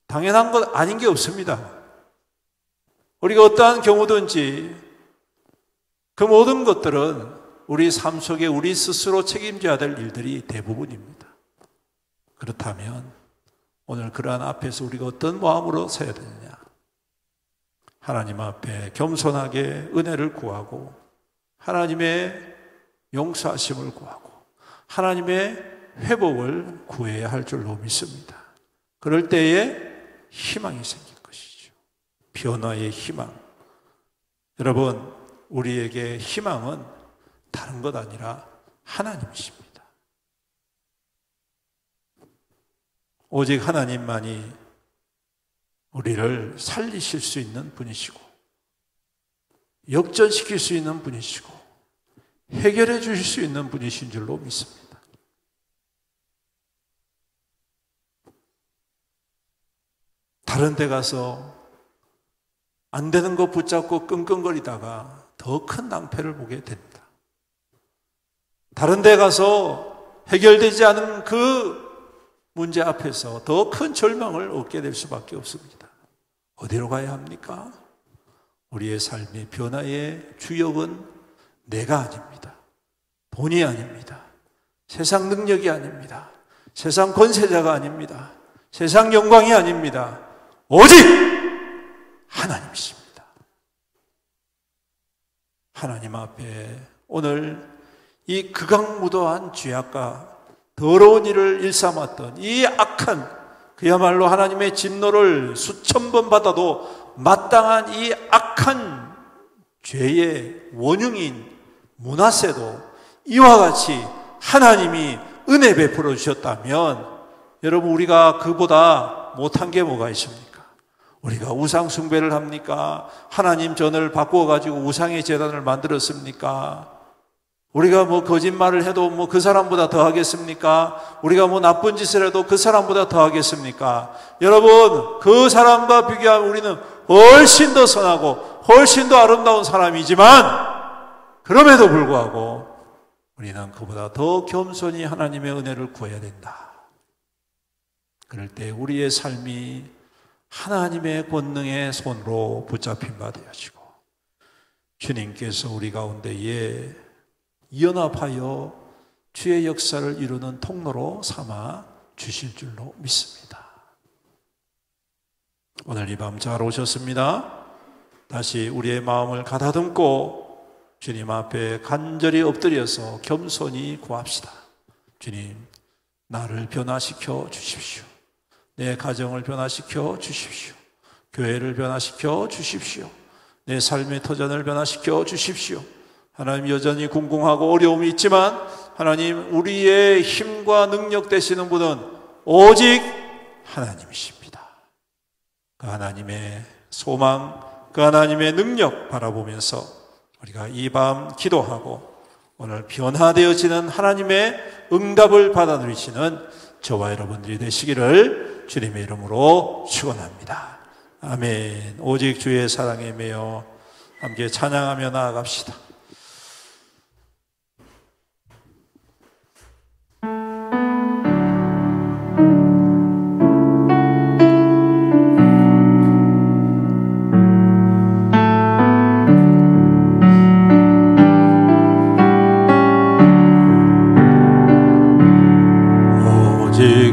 당연한 것 아닌 게 없습니다. 우리가 어떠한 경우든지 그 모든 것들은 우리 삶 속에 우리 스스로 책임져야 될 일들이 대부분입니다. 그렇다면 오늘 그러한 앞에서 우리가 어떤 마음으로 서야 되느냐? 하나님 앞에 겸손하게 은혜를 구하고 하나님의 용서하심을 구하고 하나님의 회복을 구해야 할 줄로 믿습니다. 그럴 때에 희망이 생길 것이죠. 변화의 희망. 여러분, 우리에게 희망은 다른 것 아니라 하나님이십니다. 오직 하나님만이 우리를 살리실 수 있는 분이시고 역전시킬 수 있는 분이시고 해결해 주실 수 있는 분이신 줄로 믿습니다. 다른 데 가서 안 되는 거 붙잡고 끙끙거리다가 더 큰 낭패를 보게 됩니다. 다른 데 가서 해결되지 않은 그 문제 앞에서 더 큰 절망을 얻게 될 수밖에 없습니다. 어디로 가야 합니까? 우리의 삶의 변화의 주역은 내가 아닙니다. 돈이 아닙니다. 세상 능력이 아닙니다. 세상 권세자가 아닙니다. 세상 영광이 아닙니다. 오직 하나님이십니다. 하나님 앞에 오늘 이 극악무도한 죄악과 더러운 일을 일삼았던 이 악한, 그야말로 하나님의 진노를 수천 번 받아도 마땅한 이 악한 죄의 원흉인 므낫세도 이와 같이 하나님이 은혜 베풀어 주셨다면 여러분, 우리가 그보다 못한 게 뭐가 있습니까? 우리가 우상 숭배를 합니까? 하나님 전을 바꾸어 가지고 우상의 제단을 만들었습니까? 우리가 뭐 거짓말을 해도 뭐 그 사람보다 더 하겠습니까? 우리가 뭐 나쁜 짓을 해도 그 사람보다 더 하겠습니까? 여러분, 그 사람과 비교하면 우리는 훨씬 더 선하고 훨씬 더 아름다운 사람이지만 그럼에도 불구하고 우리는 그보다 더 겸손히 하나님의 은혜를 구해야 된다. 그럴 때 우리의 삶이 하나님의 권능의 손으로 붙잡힌 바 되어지고 주님께서 우리 가운데에 연합하여 주의 역사를 이루는 통로로 삼아 주실 줄로 믿습니다. 오늘 이 밤 잘 오셨습니다. 다시 우리의 마음을 가다듬고 주님 앞에 간절히 엎드려서 겸손히 구합시다. 주님, 나를 변화시켜 주십시오. 내 가정을 변화시켜 주십시오. 교회를 변화시켜 주십시오. 내 삶의 터전을 변화시켜 주십시오. 하나님, 여전히 궁궁하고 어려움이 있지만 하나님, 우리의 힘과 능력 되시는 분은 오직 하나님이십니다. 그 하나님의 소망, 그 하나님의 능력 바라보면서 우리가 이 밤 기도하고 오늘 변화되어지는 하나님의 응답을 받아 누리시는 저와 여러분들이 되시기를 주님의 이름으로 축원합니다. 아멘. 오직 주의 사랑에 매여 함께 찬양하며 나아갑시다.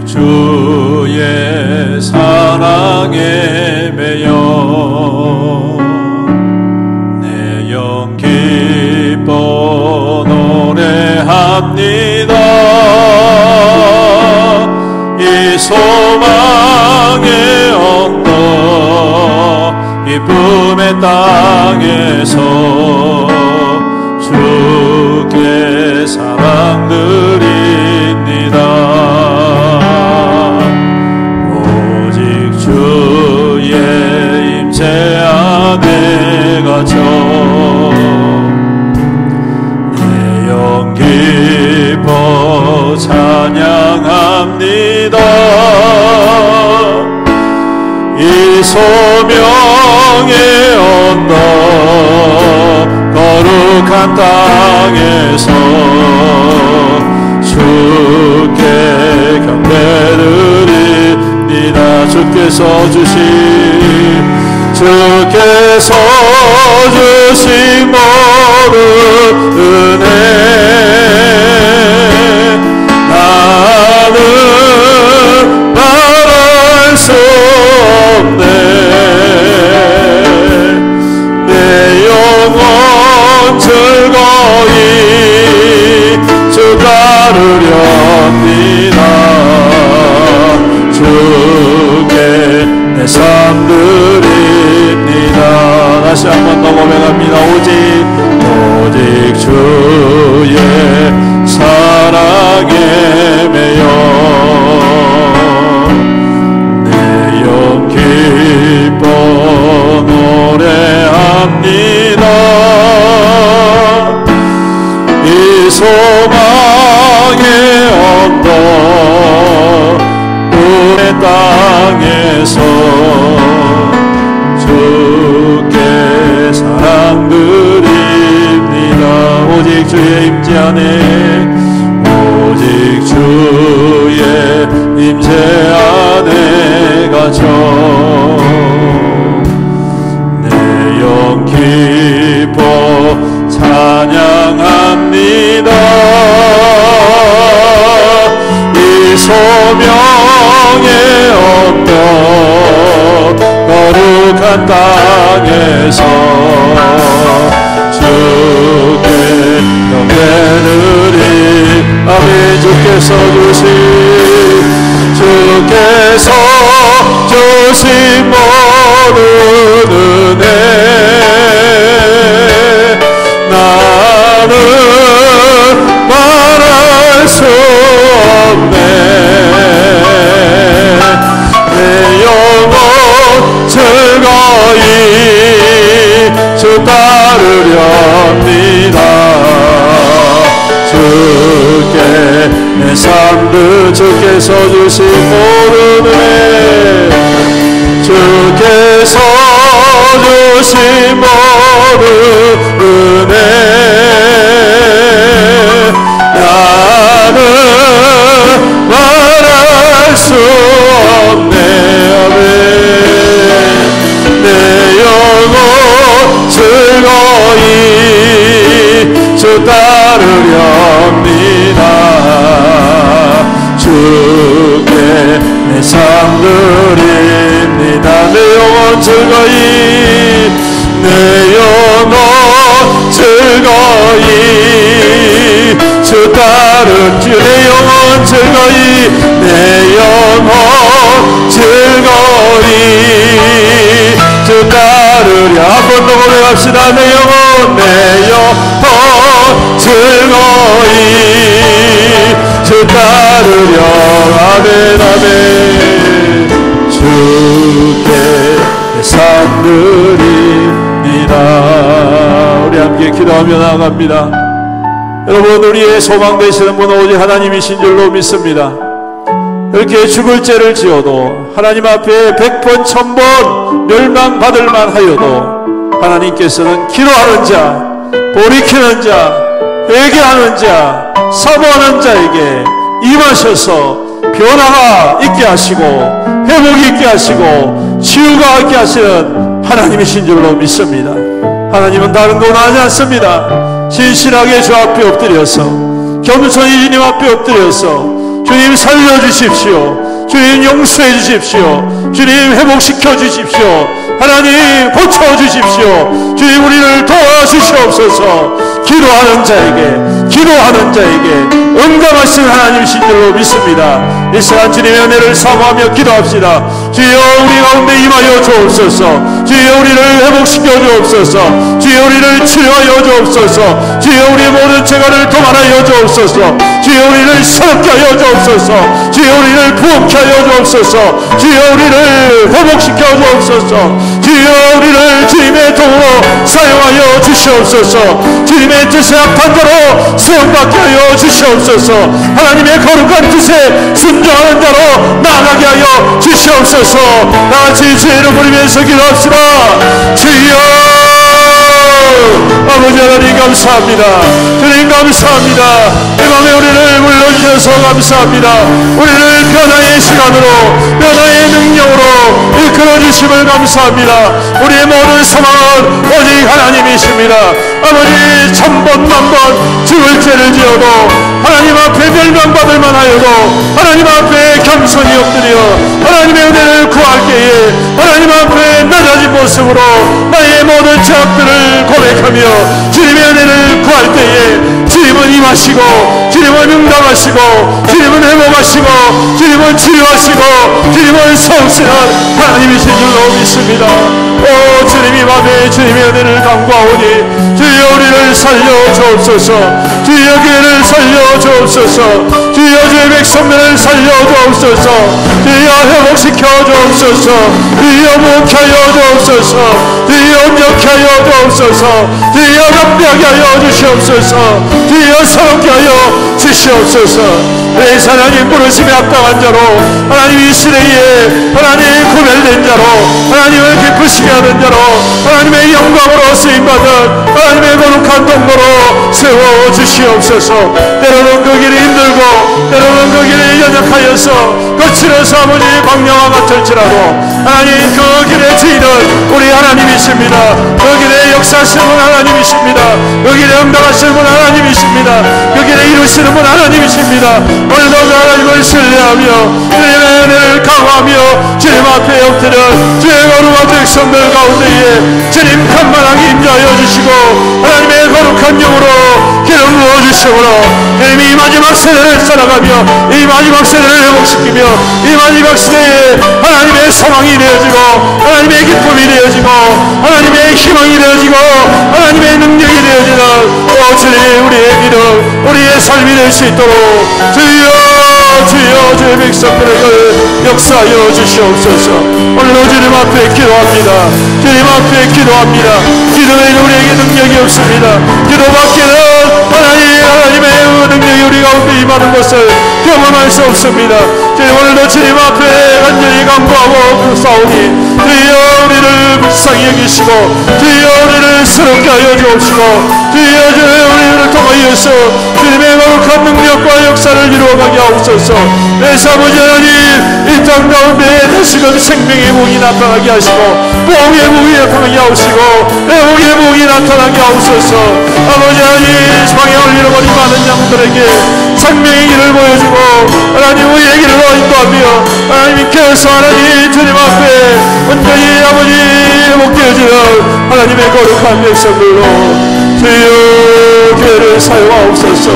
주의 사랑에 매여 내 영 기뻐 노래합니다. 이 소망의 언덕 기쁨의 땅에서 주께 사랑 드립니다. 주의 임재 안에 갇혀 내 영 기뻐 찬양합니다. 이 소명의 언덕 거룩한 땅에서 주께 경배드립니다. 주께 주께서 주신 모든 은혜 나는 말할 수 없네. 내 영혼 즐거이 주 따르렵니다. 주께 내 삶 드립니다. 다시 한번 더 고백합니다. 오직 주의 사랑에 매여 내 영 기뻐 노래합니다. 이 소망의 언덕 꿈의 땅에서 주께 사랑 드립니다. 오직 주의 임재 안에 오직 주의 임재 안에 갇혀 내 영 기뻐 찬양합니다. 이 소명의 언덕 거룩한 땅에서 주께 경배드리 아멘. 주께서 주신 모든 은혜 나는 말할 수 없네. 내 영혼 즐거이 주 따르렵니다. 주께 내 삶도 주께서 주신 모든 은혜 주께서 주신 모든 은혜 나는 말할 수 없네. 아멘. 내 영혼 즐거이 주 따르렵니다. 주께 내 삶 드립니다. 내 영혼 즐거이 내 영혼 즐거이 주 따르 주 내 영혼 즐거이 내 영혼 즐거이 주 따르려 한 번 더 고백합시다. 내 영혼 즐거이 주 따르려 아멘 아멘. 주께 내 삶 드립니다. 우리 함께 기도하며 나아갑니다. 여러분 우리의 소망 되시는 분은 오직 하나님이신 줄로 믿습니다. 이렇게 죽을 죄를 지어도 하나님 앞에 100번 1000번 멸망받을 만하여도 하나님께서는 기도하는 자, 돌이키는 자, 회개하는 자, 사모하는 자에게 임하셔서 변화가 있게 하시고 회복이 있게 하시고 치유가 있게 하시는 하나님이신 줄로 믿습니다. 하나님은 다른 거 원하지 않습니다. 신실하게 주 앞에 엎드려서 겸손히 주님 앞에 엎드려서 주님 살려주십시오. 주님 용서해 주십시오. 주님 회복시켜 주십시오. 하나님 고쳐주십시오. 주님 우리를 도와주시옵소서. 기도하는 자에게 응답하신 하나님이신 줄로 믿습니다. 이 시간 주님의 은혜를 사모하며 기도합시다. 주여 우리 가운데 임하여 주옵소서. 주여 우리를 회복시켜 주옵소서. 주여 우리를 치료하여 주옵소서. 주여 우리의 모든 죄가를 도말하여 주옵소서. 주여 우리를 새롭게 하여 주옵소서. 주여 우리를 부흥케 하여 주옵소서. 주여 우리를 회복시켜 주옵소서. 주여 우리를 주님의 도구로 사용하여 주시옵소서. 주님의 뜻에 합한 자로 수용받게 하여 주시옵소서. 하나님의 거룩한 뜻에 순종하는 자로 나아가게 하여 주시옵소서. 다같이 주의 이름 부르면서 기도합시다. 주여 아버지 하나님 감사합니다. 주님 감사합니다. 이 밤에 우리를 불러주셔서 감사합니다. 우리를 변화의 시간으로 변화의 능력으로 일컬어 주심을 감사합니다. 우리의 모든 소망은 오직 하나님이십니다. 아버지, 천번 만번 죽을 죄를 지어도 하나님 앞에 멸망받을 만하여도 하나님 앞에 겸손히 엎드려 하나님의 은혜를 구할 때에 하나님 앞에 낮아진 모습으로 나의 모든 죄악들을 고백하며 주님의 은혜를 구할 때에 주님은 임하시고 주님은 응답하시고 주님은 회복하시고 주님은 치료하시고 주님은 성실한 하나님이신 줄로 믿습니다. 오 주님이 맘에 주님의 은혜를 간구하오니 주여 우리를 살려 주옵소서. 주여 교회를 살려 주옵소서. 주여 주의 백성들을 살려 주옵소서. 주여 회복시켜 주옵소서. 주여 목하여 주옵소서. 주여 온전하여 주옵소서. 주여 감대하게 하여 주시옵소서. 주여 서럽게 하여 주시옵소서. 내 하나님 부르심에 합당한 자로 하나님 이 시대에 하나님 구별된 자로 하나님을 기쁘시게 하는 자로 하나님의 영광으로 쓰임받은 하나님의 거룩한 동로로 세워주시옵소서. 때로는 그 길이 힘들고 때로는 그 길이 연약하여서 거칠어서 아버지 광야와 같을지라도 하나님 그 길의 주인은 우리 하나님이십니다. 그 길에 역사하시는 분 하나님이십니다. 그 길에 응답하시는 분 하나님이십니다. 그 길에 이루시는 분 하나님이십니다. 오늘도 그 하나님을 신뢰하며 주님의 은혜를 강화하며 주님 앞에 엎드려 주의 거룩한 백성들 가운데에 주님 간만하게 임재하여 주시고 하나님의 거룩한 영으로 기름 부어주시므로 주님이 이 마지막 세대를 살아가며 이 마지막 세대를 회복시키며 이 마지막 시대에 하나님의 소망이 되어지고 하나님의 기쁨이 되어지고 하나님의 희망이 되어지고 하나님의 능력이 되어지는 오 주님 우리의 믿음 우리의 삶이 될 수 있도록 주여 주의 백성들에게 역사하여 주시옵소서. 오늘도 주님 앞에 기도합니다. 주님 앞에 기도합니다. 기도에는 우리에게 능력이 없습니다. 기도밖에는 하나님의 능력이 우리 가운데 임하는 것을 경험할 수 없습니다. 주님 오늘도 주님 앞에 간절히 간구하고 싸우니 주여 우리를 불쌍히 여기시고 주여 우리를 스럽게 하여 주옵시고 주여 우리를 통하여서 주님의 거룩한 능력과 역사를 이루어가게 하옵소서. 내 아버지 하나님 이 땅 가운데 다시금 생명의 복이 나타나게 하시고 복의 복이 나타나게 하옵시고 회복의 복이 나타나게 하옵소서. 아버지 하나님 방향을 잃어버린 많은 양들에게 생명의 길을 보여주고 하나님 의의 길을 인도하며 하나님께서 하나님 주님 앞에 온전히 아버지 회복되어지는 하나님의 거룩한 백성들로 주여 교회를 사용하옵소서.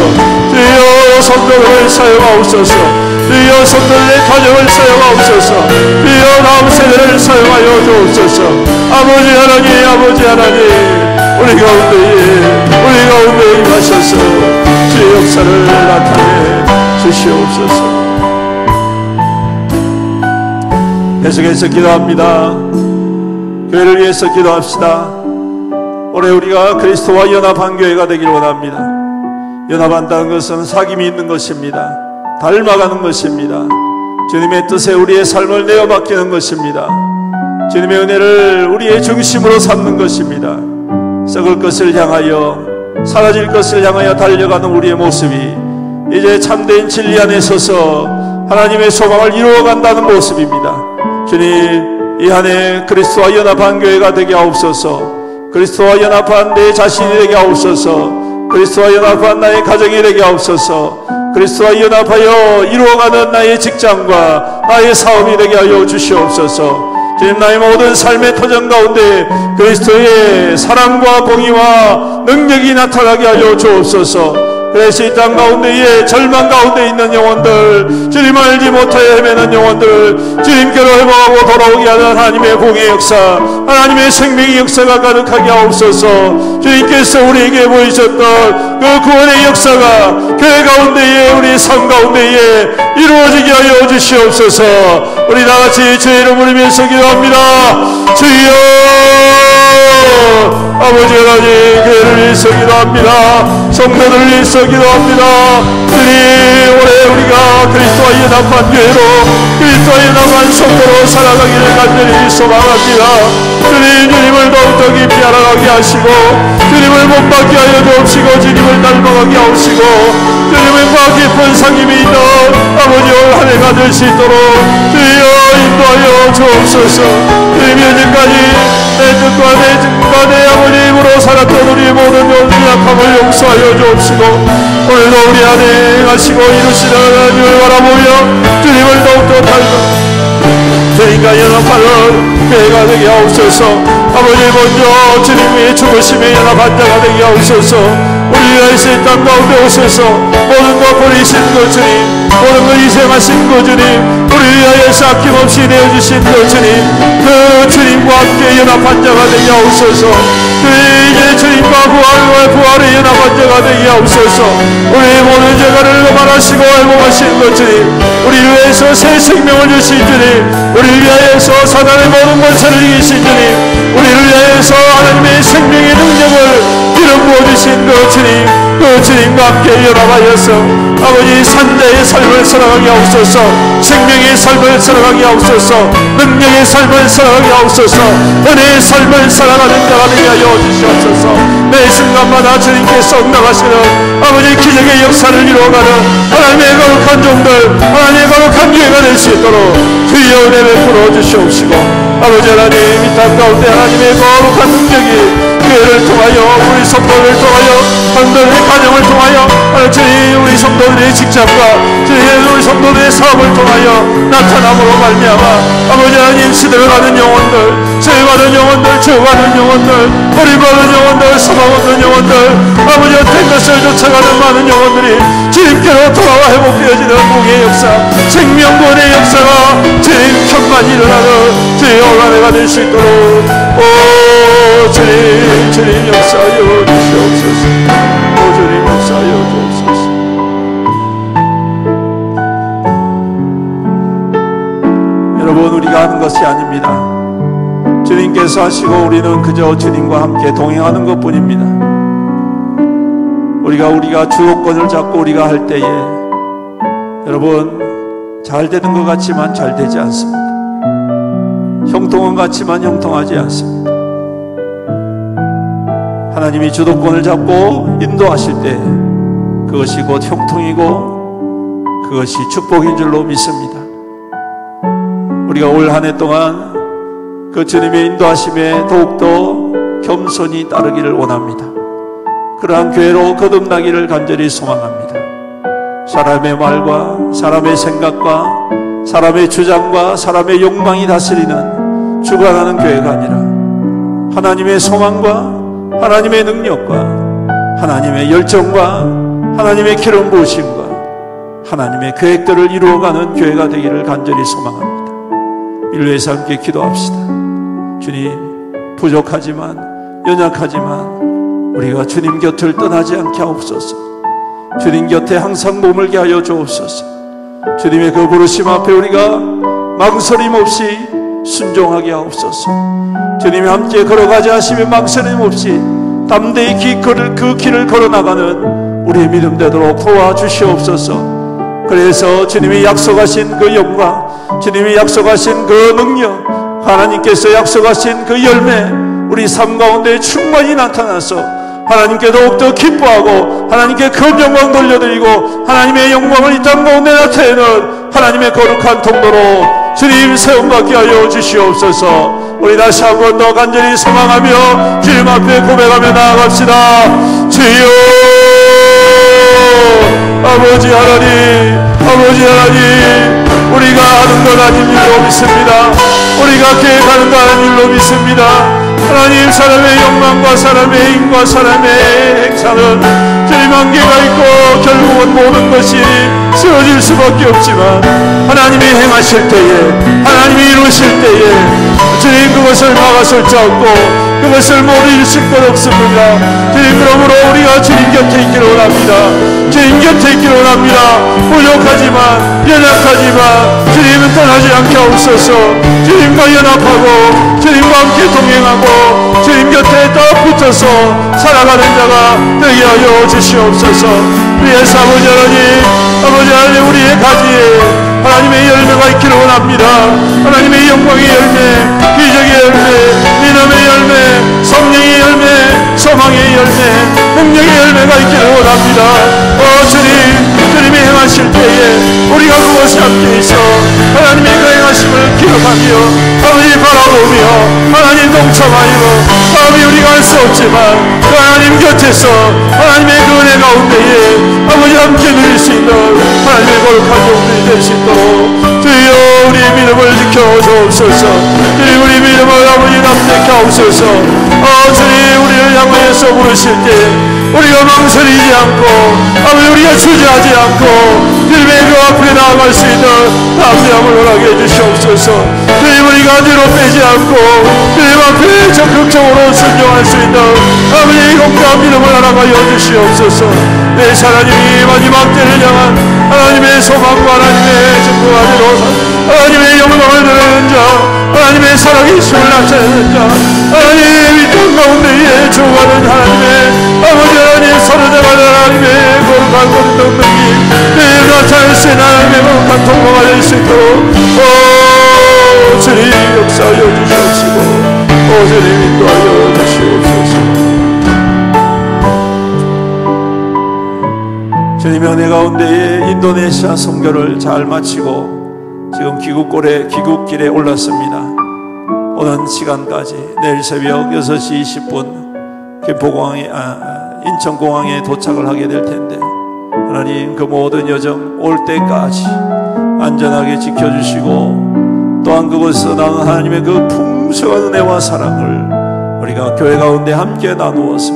주여 성도를 사용하옵소서. 주여 성도들의 가정을 사용하옵소서. 주여 다음 세대를 사용하여 주옵소서. 아버지 하나님 아버지 하나님 우리 가운데에 임하셔서 주의 역사를 나타내 주시옵소서. 계속해서 기도합니다. 교회를 위해서 기도합시다. 올해 우리가 그리스도와 연합한 교회가 되길 원합니다. 연합한다는 것은 사귐이 있는 것입니다. 닮아가는 것입니다. 주님의 뜻에 우리의 삶을 내어 맡기는 것입니다. 주님의 은혜를 우리의 중심으로 삼는 것입니다. 썩을 것을 향하여 사라질 것을 향하여 달려가는 우리의 모습이 이제 참된 진리 안에 서서 하나님의 소망을 이루어간다는 모습입니다. 주님 이 한해 그리스도와 연합한 교회가 되게 하옵소서. 그리스도와 연합한 내 자신이 되게 하옵소서. 그리스도와 연합한 나의 가정이 되게 하옵소서. 그리스도와 연합하여 이루어가는 나의 직장과 나의 사업이 되게 하여 주시옵소서. 주님 나의 모든 삶의 터전 가운데 그리스도의 사랑과 공의와 능력이 나타나게 하여 주옵소서. 그래서 이 땅 가운데에 절망 가운데 있는 영혼들 주님 알지 못하여 헤매는 영혼들 주님께로 회복하고 돌아오게 하는 하나님의 공의 역사 하나님의 생명의 역사가 가득하게 하옵소서. 주님께서 우리에게 보이셨던 그 구원의 역사가 교회 가운데에 우리 삶 가운데에 이루어지게 하여 주시옵소서. 우리 다같이 주의 이름 부르면서 기도합니다. 주여 아버지 하나님 교회를 위해서 기도합니다. 성도들을 위해서 기도합니다. 주님 올해 우리가 그리스도와 연합한 교회로 그리스도와 연합한 성도로 살아가기를 간절히 소망합니다. 주님을 더욱더 깊이 알아가게 하시고 주님을 못받게 하여 주옵시고 주님을 닮아가게 하옵시고 주님과 깊은 상임이 있는 아버지 올 한 해가 될 수 있도록 주여 인도하여 주옵소서. 주님 여지까지 내 뜻과 내 증과 내 아버지 입으로 살았던 우리 모든 연약함을 용서하여 주옵시고 오늘도 우리 안에 행하시고 이루시는 하나님을 바라보며 주님을 더욱더 닮아 주님과 연합하는 교회가 되게 하옵소서. 아버지 먼저 주님 위에 죽으심에 연합한 자가 되게 하옵소서. 우리 위하여서 이 땅 가운데 오셔서 모든 것 버리신 그 주님, 모든 것 희생하신 그 주님, 우리 위하여서 아낌없이 내어주신 그 주님, 그 주님과 함께 연합한 자가 되게 하옵소서. 이제 주님과 부활에 연합한 자가 되게 하옵소서. 우리 모든 죄가를 거만하시고 회복하신 그 주님, 우리 위하여서 새 생명을 주신 주님, 우리를 위하여서 사단의 모든 권세를 이기신 주님, 우리를 위하여서 하나님의 생명의 능력을 이름 부어주신 그 주님, 그 주님과 함께 연합하여서 아버지 산자의 삶을 살아가게 하옵소서. 생명의 삶을 살아가게 하옵소서. 능력의 삶을 살아가게 하옵소서. 은혜의 삶을 살아가는 자가 되게 하여 주시옵소서. 매 순간마다 주님께서 나가시는 아버지 기적의 역사를 이루어가는 하나님의 거룩한 종들, 하나님의 거룩한 교회가 될 수 있도록 주여 은혜 베풀어 주시옵시고 아버지 하나님 이 땅 가운데 하나님의 거룩한 능력이 교회를 통하여 우리 성도를 통하여 성도들의 가정을 통하여 주님 우리 성도들의 직장과 주님 우리 성도들의 사업을 통하여 나타남으로 말미암아 아버지 하나님 시대를 가는 영혼들, 죄받은 영혼들, 죄받은 영혼들, 버림받은 영혼들, 사망받은 영혼들, 아버지 어떤 것을 쫓아가는 많은 영혼들이 주님께로 돌아와 회복되어지는 공의 역사, 생명권의 역사가 주님 천만 일어나는 주의 올라내가 될 수 있도록 오 주님 역사하여 주시옵소서. 오 주님 역사하여 주옵소서. 여러분 우리가 하는 것이 아닙니다. 주님께서 하시고 우리는 그저 주님과 함께 동행하는 것뿐입니다. 우리가 주도권을 잡고 우리가 할 때에 여러분 잘 되는 것 같지만 잘 되지 않습니다. 형통한 것 같지만 형통하지 않습니다. 하나님이 주도권을 잡고 인도하실 때 그것이 곧 형통이고 그것이 축복인 줄로 믿습니다. 우리가 올 한 해 동안 그 주님의 인도하심에 더욱더 겸손히 따르기를 원합니다. 그러한 교회로 거듭나기를 간절히 소망합니다. 사람의 말과 사람의 생각과 사람의 주장과 사람의 욕망이 다스리는 주관하는 교회가 아니라 하나님의 소망과 하나님의 능력과 하나님의 열정과 하나님의 기름 부으심과 하나님의 계획들을 이루어가는 교회가 되기를 간절히 소망합니다. 이를 위해서 함께 기도합시다. 주님, 부족하지만 연약하지만 우리가 주님 곁을 떠나지 않게 하옵소서. 주님 곁에 항상 머물게 하여 주옵소서. 주님의 그 부르심 앞에 우리가 망설임 없이 순종하게 하옵소서. 주님이 함께 걸어가자 하시면 망설임 없이 담대히 그 길을 걸어나가는 우리의 믿음 되도록 도와주시옵소서. 그래서 주님이 약속하신 그 영광, 주님이 약속하신 그 능력, 하나님께서 약속하신 그 열매 우리 삶 가운데 충만히 나타나서 하나님께 더욱더 기뻐하고 하나님께 큰 영광 돌려드리고 하나님의 영광을 이 땅 가운데 나타내는 하나님의 거룩한 통로로 주님 세움받게 하여 주시옵소서. 우리 다시 한 번 더 간절히 소망하며 주님 앞에 고백하며 나아갑시다. 주여 아버지 하나님, 아버지 하나님, 우리가 하는 것 아닌 줄로 믿습니다. 우리가 계획하는 것 아닌 줄로 믿습니다. 하나님, 사람의 욕망과 사람의 힘과 사람의 행사는 주님 한계가 있고 결국은 모든 것이 쓰러질 수밖에 없지만 하나님이 행하실 때에, 하나님이 이루실 때에 주님 그것을 막아설 자 없고 그것을 모두 일으킬 것 없습니다. 주님, 그러므로 우리가 주님 곁에 있기를 원합니다. 주님 곁에 있기를 원합니다. 부족하지만 연약하지만 주님은 떠나지 않게 하옵소서. 주님과 연합하고 주님과 함께 동행하고 주님 곁에 딱 붙어서 살아가는 자가 되게 하여 주시옵소서. 위에서 아버지 하나님, 우리의 가지에 하나님의 열매가 있기를 원합니다. 하나님의 영광의 열매, 기적의 열매, 믿음의 열매, 성령의 열매, 소망의 열매, 능력의 열매가 있기를 원합니다. 주님이 행하실 때에 우리가 그것에 함께 있어 하나님의 그 행하심을 기억하며 아버지 바라보며 하나님 동참하여 아버지 우리가 할 수 없지만 그 하나님 곁에서 하나님의 그 은혜 가운데에 아버지 함께 누릴 수 있는 하나님의 거룩한 종들이 될 수 있도록 주여 우리의 믿음을 지켜주옵소서. 주님 우리 믿음을 아버지 남대케 하옵소서. 주님 우리를 향하여서 부르실 때 우리가 망설이지 않고 아버지 우리가 주저하지 않고 주님의 그 앞에 나아갈 수 있는 담대함을 허락해 주시옵소서. 주님 우리가 뒤로 빼지 않고 주님 앞에 적극적으로 순종할 수 있는 아버지 용감한 믿음을 허락하여 주시옵소서. 내 하나님이 마지막 때를 향한 하나님의 소망과 하나님의 증거가지로 하나님의 영광을 드러내는 자 하나님의 살아계심을 나타내는 자 하나님 이 땅 가운데에 주어가는 하나님의 아버지 하나님 서로자가 하나님의 거룩한 모든 능력이 늘 나타낼 수 있는 하나님의 거룩한 통로가 될 수 있도록 주님 역사하여 주시옵시고 주님 인도하여 주시옵소서. 주님의 은혜 가운데에 인도네시아 선교를 잘 마치고 지금 귀국길에 올랐습니다. 오는 시간까지 내일 새벽 6시 20분 인천공항에 도착을 하게 될 텐데 하나님 그 모든 여정 올 때까지 안전하게 지켜주시고 또한 그곳에서 나온 하나님의 그 풍성한 은혜와 사랑을 우리가 교회 가운데 함께 나누어서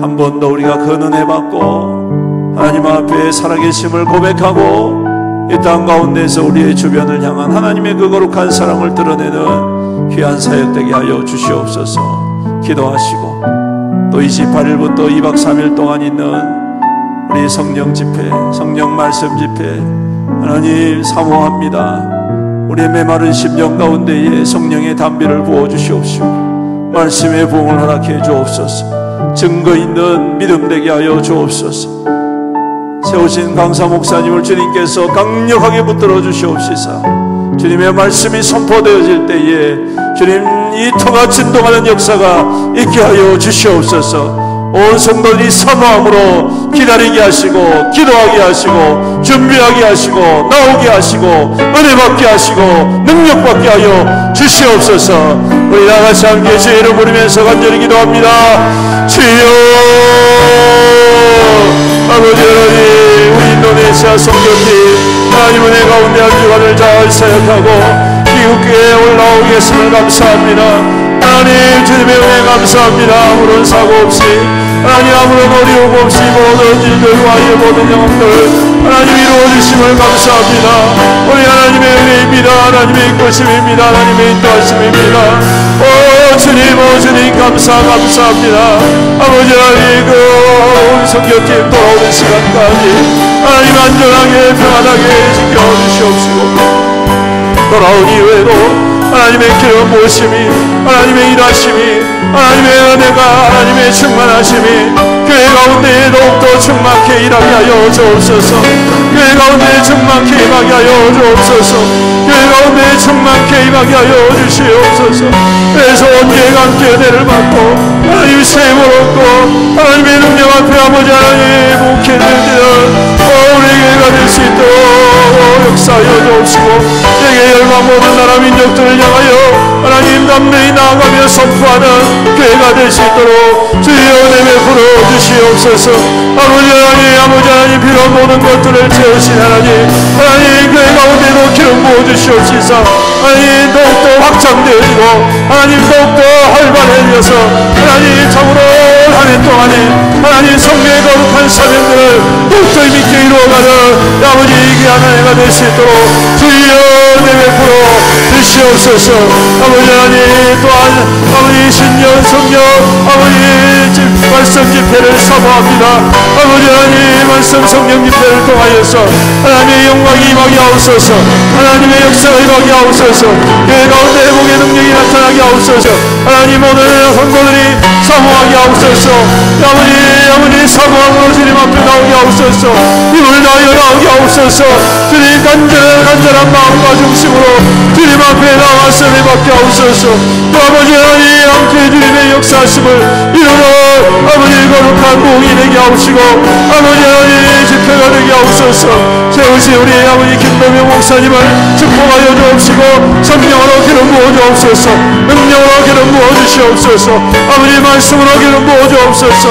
한 번 더 우리가 그 은혜 받고 하나님 앞에 살아계심을 고백하고 이 땅 가운데서 우리의 주변을 향한 하나님의 그 거룩한 사랑을 드러내는 귀한 사역 되게 하여 주시옵소서. 기도하시고 또 28일부터 2박 3일 동안 있는 우리 성령 집회, 성령 말씀 집회 하나님 사모합니다. 우리의 메마른 심령 가운데에 성령의 담비를 부어주시옵시고 말씀의 부흥을 허락해 주옵소서. 증거 있는 믿음 되게 하여 주옵소서. 세우신 강사 목사님을 주님께서 강력하게 붙들어 주시옵시사 주님의 말씀이 선포되어질 때에 주님 이 터가 진동하는 역사가 있게 하여 주시옵소서. 온 성도들이 사모함으로 기다리게 하시고 기도하게 하시고 준비하게 하시고 나오게 하시고 은혜 받게 하시고 능력 받게 하여 주시옵소서. 우리 다같이 함께 주의 이름 부르면서 간절히 기도합니다. 주여 아버지 하나님 우리 인도네시아 선교팀 하나님 은혜 가운데 한 주간을 잘 사역하고 귀국교회에 올라오게 했음을 감사합니다. 하나님 주님의 은혜 감사합니다. 아무런 사고 없이 하나님 아무런 어려움 없이 모든 일들과 모든 영혼들 하나님 이루어주심을 감사합니다. 우리 하나님의 은혜입니다. 하나님의 인도심입니다. 하나님의 인도하심입니다. 주님 감사합니다. 아버지 하나님 그 성교팀 돌아오는 시간까지 하나님 안전하게 평안하게 지켜주시옵시고 돌아온 이후에도 하나님의 기름 부으심이 하나님의 일하심이 하나님의 은혜가 하나님의 충만하심이 교회 가운데 더욱더 충만케 일하게 하여 주옵소서. 교회 가운데 충만케 임하게 하여 주옵소서. 교회 가운데 충만케 임하게 하여 주시옵소서. 그래서 언제가 함께 은혜를 받고 하나님 세임을 얻고 하나님의 능력 앞에 아버지 하나님 목회를 드리는 우리 교회가 될 수 있도록 역사하여 주옵시고 세계 열방 모든 나라 민족들을 향하여 하나님 담대히 나아가며 선포하는 교회가 될 수 있도록 주의 은혜 베풀어 주시옵소서. 아버지 하나님 필요한 모든 것들을 채우신 하나님 교회 가운데도 기름 부어 주시옵시사 하나님 더욱더 확장되어지고 하나님 더욱더 활발해져서 하나님 참으로 한 해 동안에 하나님 성령의 거룩한 사명들을 더욱더 믿게 이루어가는 아버지 귀한 은혜가 될 수 있도록 주여 은혜 베풀어 주시옵소서. 아버지 하나님 또한 아버지 신년 성령 아버지 말씀 집회를 사모합니다. 아버지 하나님 말씀 성령 집회를 통하여서 하나님의 영광이 임하게 하옵소서. 하나님의 역사가 임하게 하옵소서. 교회 가운데 회복의 능력이 나타나게 하옵소서. 하나님 모든 성도들이 사모하게 하옵소서. 아버지 사모함으로 주님 앞에 나오게 하옵소서. 힘을 다하여 나오게 하옵소서. 주님 간절한 마음과 중심으로 주님 앞에 나와서 내밖에 없어서 아버지 하나님 함께 주님의 역사심을 이루어 아버지 거룩한 목이 되게 하옵시고 아버지 하나님 집회가 되게 하옵소서. 세우시 우리 아버지 김동영 목사님을 축복하여 주옵시고 성령으로 기름 부어 주옵소서. 능력으로 기름 부어 주시옵소서. 아버지 말씀으로 기름 부어 주옵소서.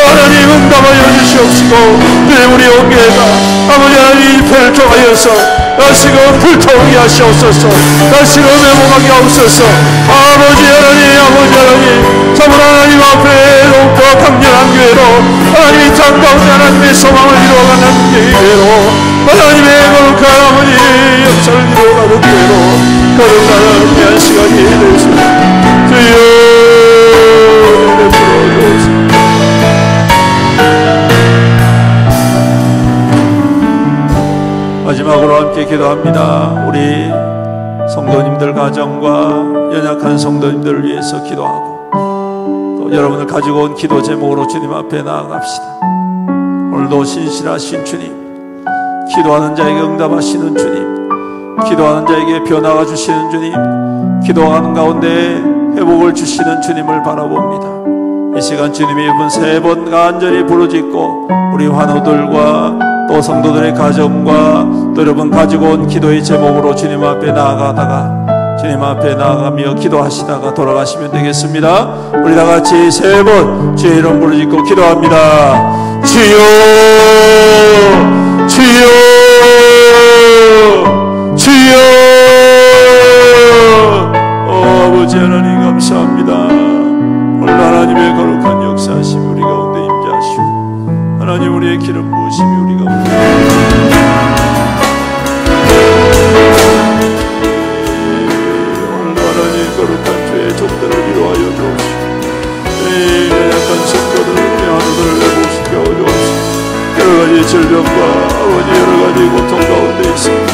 하나님 응답하여 주시옵시고 주님 우리 온 교회가 아버지 하나님 집회를 통하여서 다시금 불타오게 하시옵소서. 다시금 회복하게 하옵소서. 아버지 하나님 참으로 하나님 앞에 높고 강렬한 교회로 하나님의 땅 가운데 하나님의 소망을 이루어가는 교회로 하나님의 거룩한 아버지 역사를 이루어가는 교회로 거룩한 귀한 시간이 될 수 있습니다. 주여 베풀어 주옵소서. 마지막으로 함께 기도합니다. 우리 성도님들 가정과 연약한 성도님들을 위해서 기도하고 또 여러분을 가지고 온 기도 제목으로 주님 앞에 나아갑시다. 오늘도 신실하신 주님, 기도하는 자에게 응답하시는 주님, 기도하는 자에게 변화가 주시는 주님, 기도하는 가운데 회복을 주시는 주님을 바라봅니다. 이 시간 주님의 이분 3번 간절히 부르짖고 우리 환우들과 또 성도들의 가정과 또 여러분 가지고 온 기도의 제목으로 주님 앞에 나아가다가 주님 앞에 나아가며 기도하시다가 돌아가시면 되겠습니다. 우리 다 같이 3번 주의 이름 부르짖고 기도합니다. 주여 주여 주여. 아버지 하나님 감사합니다. 오늘 하나님의 거룩한 역사하심이 우리 가운데 임재하시고 하나님 우리의 기름 부으심이 우리 가운데 오늘 하나님 거룩한 주의 종들을 이루하여 주옵시고 연약한 성도들을 하늘을 내보시게 하여 주옵시고 여러가지 질병과 아버지 여러가지 고통 가운데 있습니다.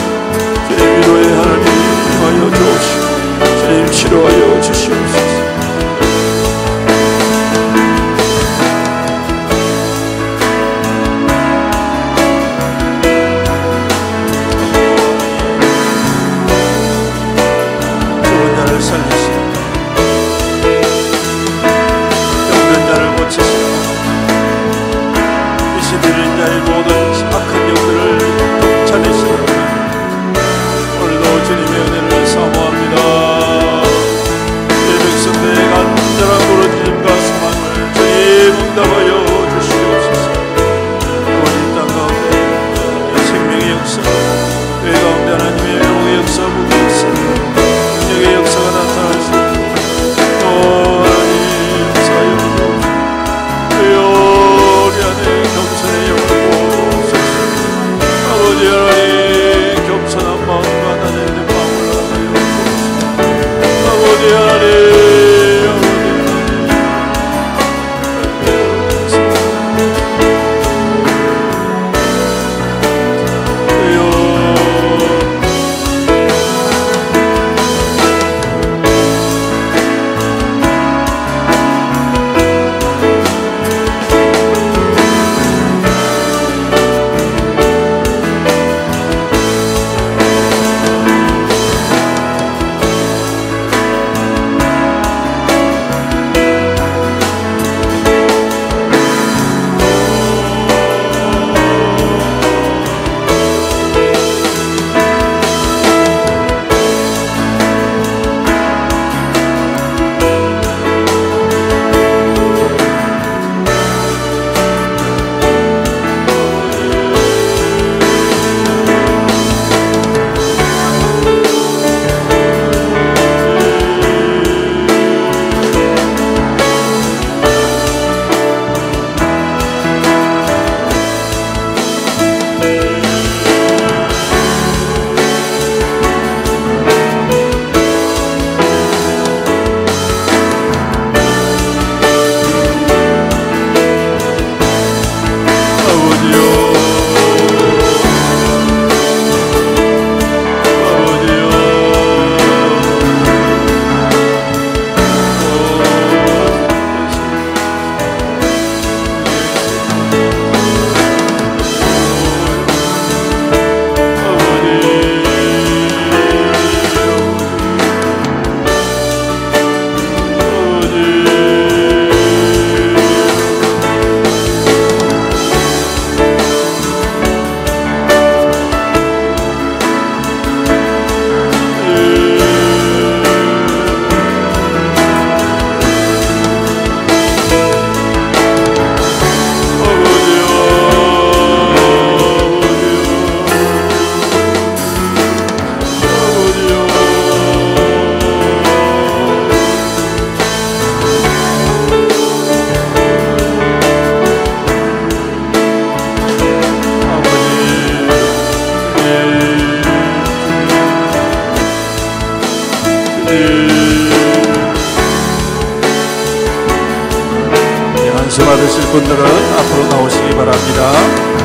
받으실 분들은 앞으로 나오시기 바랍니다.